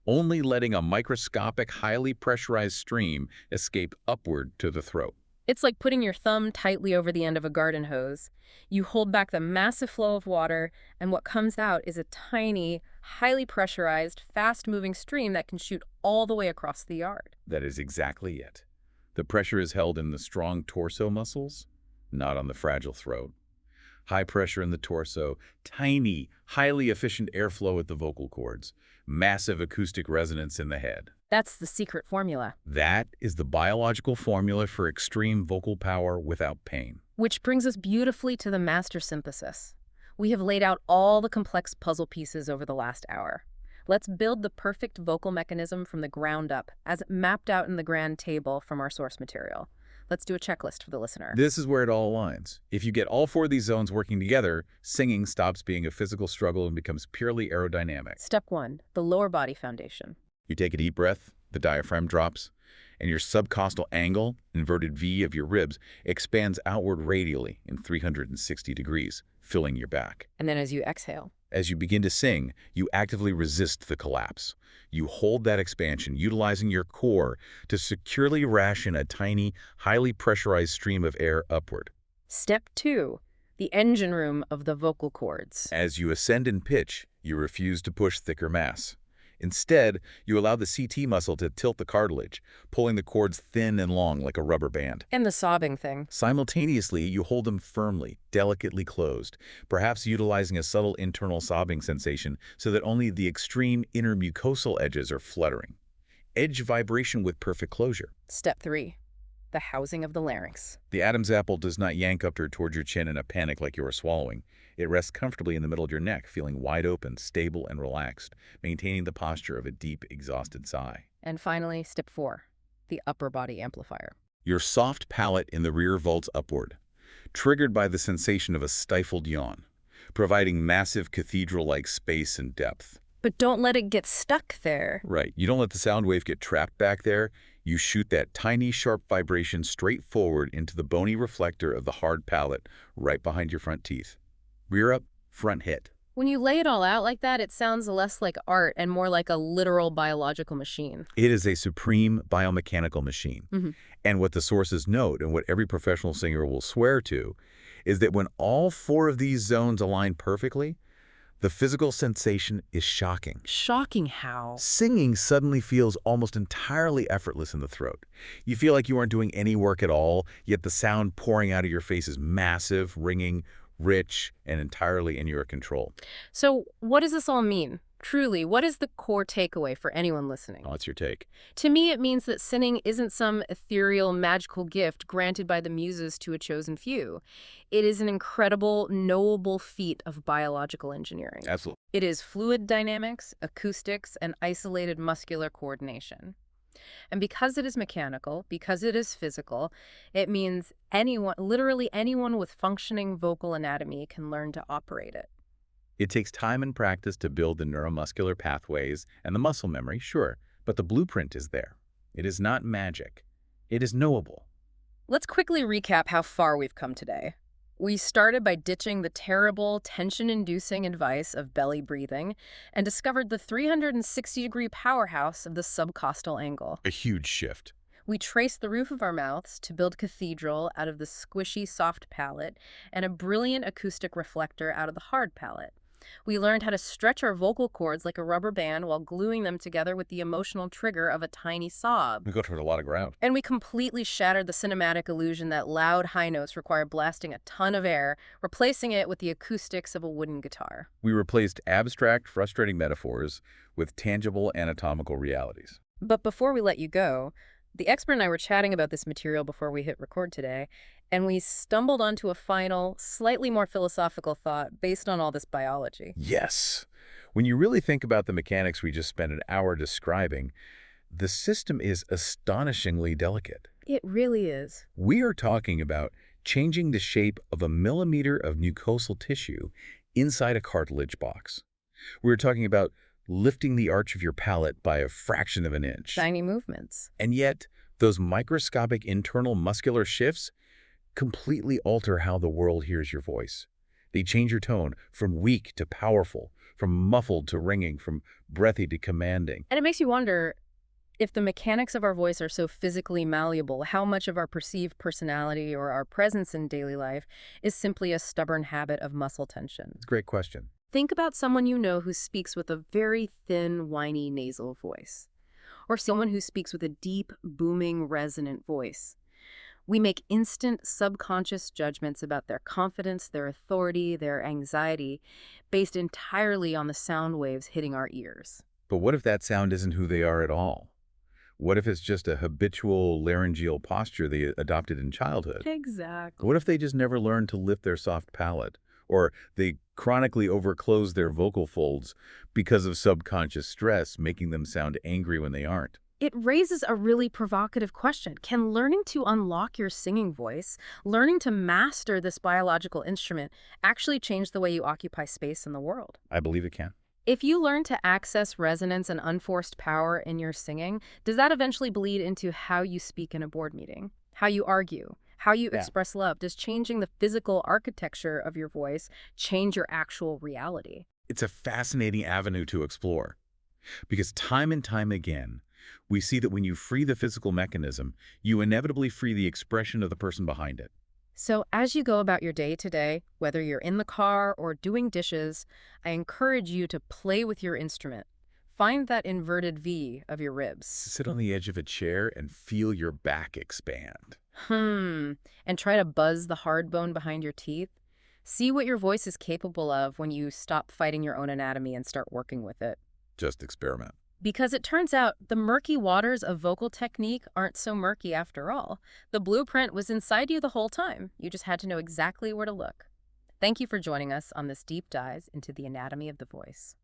only letting a microscopic, highly pressurized stream escape upward to the throat. It's like putting your thumb tightly over the end of a garden hose. You hold back the massive flow of water, and what comes out is a tiny, highly pressurized, fast-moving stream that can shoot all the way across the yard. That is exactly it. The pressure is held in the strong torso muscles, not on the fragile throat. High pressure in the torso, tiny, highly efficient airflow at the vocal cords, massive acoustic resonance in the head. That's the secret formula. That is the biological formula for extreme vocal power without pain. Which brings us beautifully to the master synthesis. We have laid out all the complex puzzle pieces over the last hour. Let's build the perfect vocal mechanism from the ground up, as mapped out in the grand table from our source material. Let's do a checklist for the listener. This is where it all aligns. If you get all four of these zones working together, singing stops being a physical struggle and becomes purely aerodynamic. Step 1, the lower body foundation. You take a deep breath, the diaphragm drops, and your subcostal angle, inverted V of your ribs, expands outward radially in 360 degrees, filling your back. And then as you exhale. As you begin to sing, you actively resist the collapse. You hold that expansion, utilizing your core to securely ration a tiny, highly pressurized stream of air upward. Step 2, the engine room of the vocal cords. As you ascend in pitch, you refuse to push thicker mass. Instead, you allow the CT muscle to tilt the cartilage, pulling the cords thin and long like a rubber band. And the sobbing thing. Simultaneously, you hold them firmly, delicately closed, perhaps utilizing a subtle internal sobbing sensation so that only the extreme inner mucosal edges are fluttering. Edge vibration with perfect closure. Step 3, the housing of the larynx. The Adam's apple does not yank upward toward your chin in a panic like you are swallowing. It rests comfortably in the middle of your neck, feeling wide open, stable, and relaxed, maintaining the posture of a deep, exhausted sigh. And finally, step 4, the upper body amplifier. Your soft palate in the rear vaults upward, triggered by the sensation of a stifled yawn, providing massive cathedral-like space and depth. But don't let it get stuck there. Right. You don't let the sound wave get trapped back there. You shoot that tiny, sharp vibration straight forward into the bony reflector of the hard palate right behind your front teeth. Rear up, front hit. When you lay it all out like that, it sounds less like art and more like a literal biological machine. It is a supreme biomechanical machine. And what the sources note, and what every professional singer will swear to, is that when all four of these zones align perfectly, the physical sensation is shocking. Shocking how? Singing suddenly feels almost entirely effortless in the throat. You feel like you aren't doing any work at all, yet the sound pouring out of your face is massive, ringing, rich, and entirely in your control. So what does this all mean? Truly, what is the core takeaway for anyone listening? What's your take? To me, it means that sinning isn't some ethereal, magical gift granted by the muses to a chosen few. It is an incredible, knowable feat of biological engineering. Absolutely. It is fluid dynamics, acoustics, and isolated muscular coordination. And because it is mechanical, because it is physical, it means anyone, literally anyone with functioning vocal anatomy can learn to operate it. It takes time and practice to build the neuromuscular pathways and the muscle memory, sure, but the blueprint is there. It is not magic. It is knowable. Let's quickly recap how far we've come today. We started by ditching the terrible, tension-inducing advice of belly breathing and discovered the 360-degree powerhouse of the subcostal angle. A huge shift. We traced the roof of our mouths to build cathedral out of the squishy, soft palate and a brilliant acoustic reflector out of the hard palate. We learned how to stretch our vocal cords like a rubber band while gluing them together with the emotional trigger of a tiny sob. We go toward a lot of ground. And we completely shattered the cinematic illusion that loud high notes require blasting a ton of air, replacing it with the acoustics of a wooden guitar. We replaced abstract, frustrating metaphors with tangible anatomical realities. But before we let you go, the expert and I were chatting about this material before we hit record today, and we stumbled onto a final, slightly more philosophical thought based on all this biology. Yes. When you really think about the mechanics we just spent an hour describing, the system is astonishingly delicate. It really is. We are talking about changing the shape of a millimeter of mucosal tissue inside a cartilage box. We're talking about lifting the arch of your palate by a fraction of an inch. Tiny movements. And yet, those microscopic internal muscular shifts completely alter how the world hears your voice. They change your tone from weak to powerful, from muffled to ringing, from breathy to commanding. And it makes you wonder, if the mechanics of our voice are so physically malleable, how much of our perceived personality or our presence in daily life is simply a stubborn habit of muscle tension? It's a great question. Think about someone you know who speaks with a very thin, whiny nasal voice, or someone who speaks with a deep, booming, resonant voice. We make instant subconscious judgments about their confidence, their authority, their anxiety, based entirely on the sound waves hitting our ears. But what if that sound isn't who they are at all? What if it's just a habitual laryngeal posture they adopted in childhood? Exactly. What if they just never learned to lift their soft palate? Or they chronically overclose their vocal folds because of subconscious stress, making them sound angry when they aren't? It raises a really provocative question. Can learning to unlock your singing voice, learning to master this biological instrument, actually change the way you occupy space in the world? I believe it can. If you learn to access resonance and unforced power in your singing, does that eventually bleed into how you speak in a board meeting, how you argue, how you express love? Does changing the physical architecture of your voice change your actual reality? It's a fascinating avenue to explore, because time and time again, we see that when you free the physical mechanism, you inevitably free the expression of the person behind it. So as you go about your day today, whether you're in the car or doing dishes, I encourage you to play with your instrument. Find that inverted V of your ribs. Sit on the edge of a chair and feel your back expand. And try to buzz the hard bone behind your teeth. See what your voice is capable of when you stop fighting your own anatomy and start working with it. Just experiment. Because it turns out the murky waters of vocal technique aren't so murky after all. The blueprint was inside you the whole time. You just had to know exactly where to look. Thank you for joining us on this deep dive into the anatomy of the voice.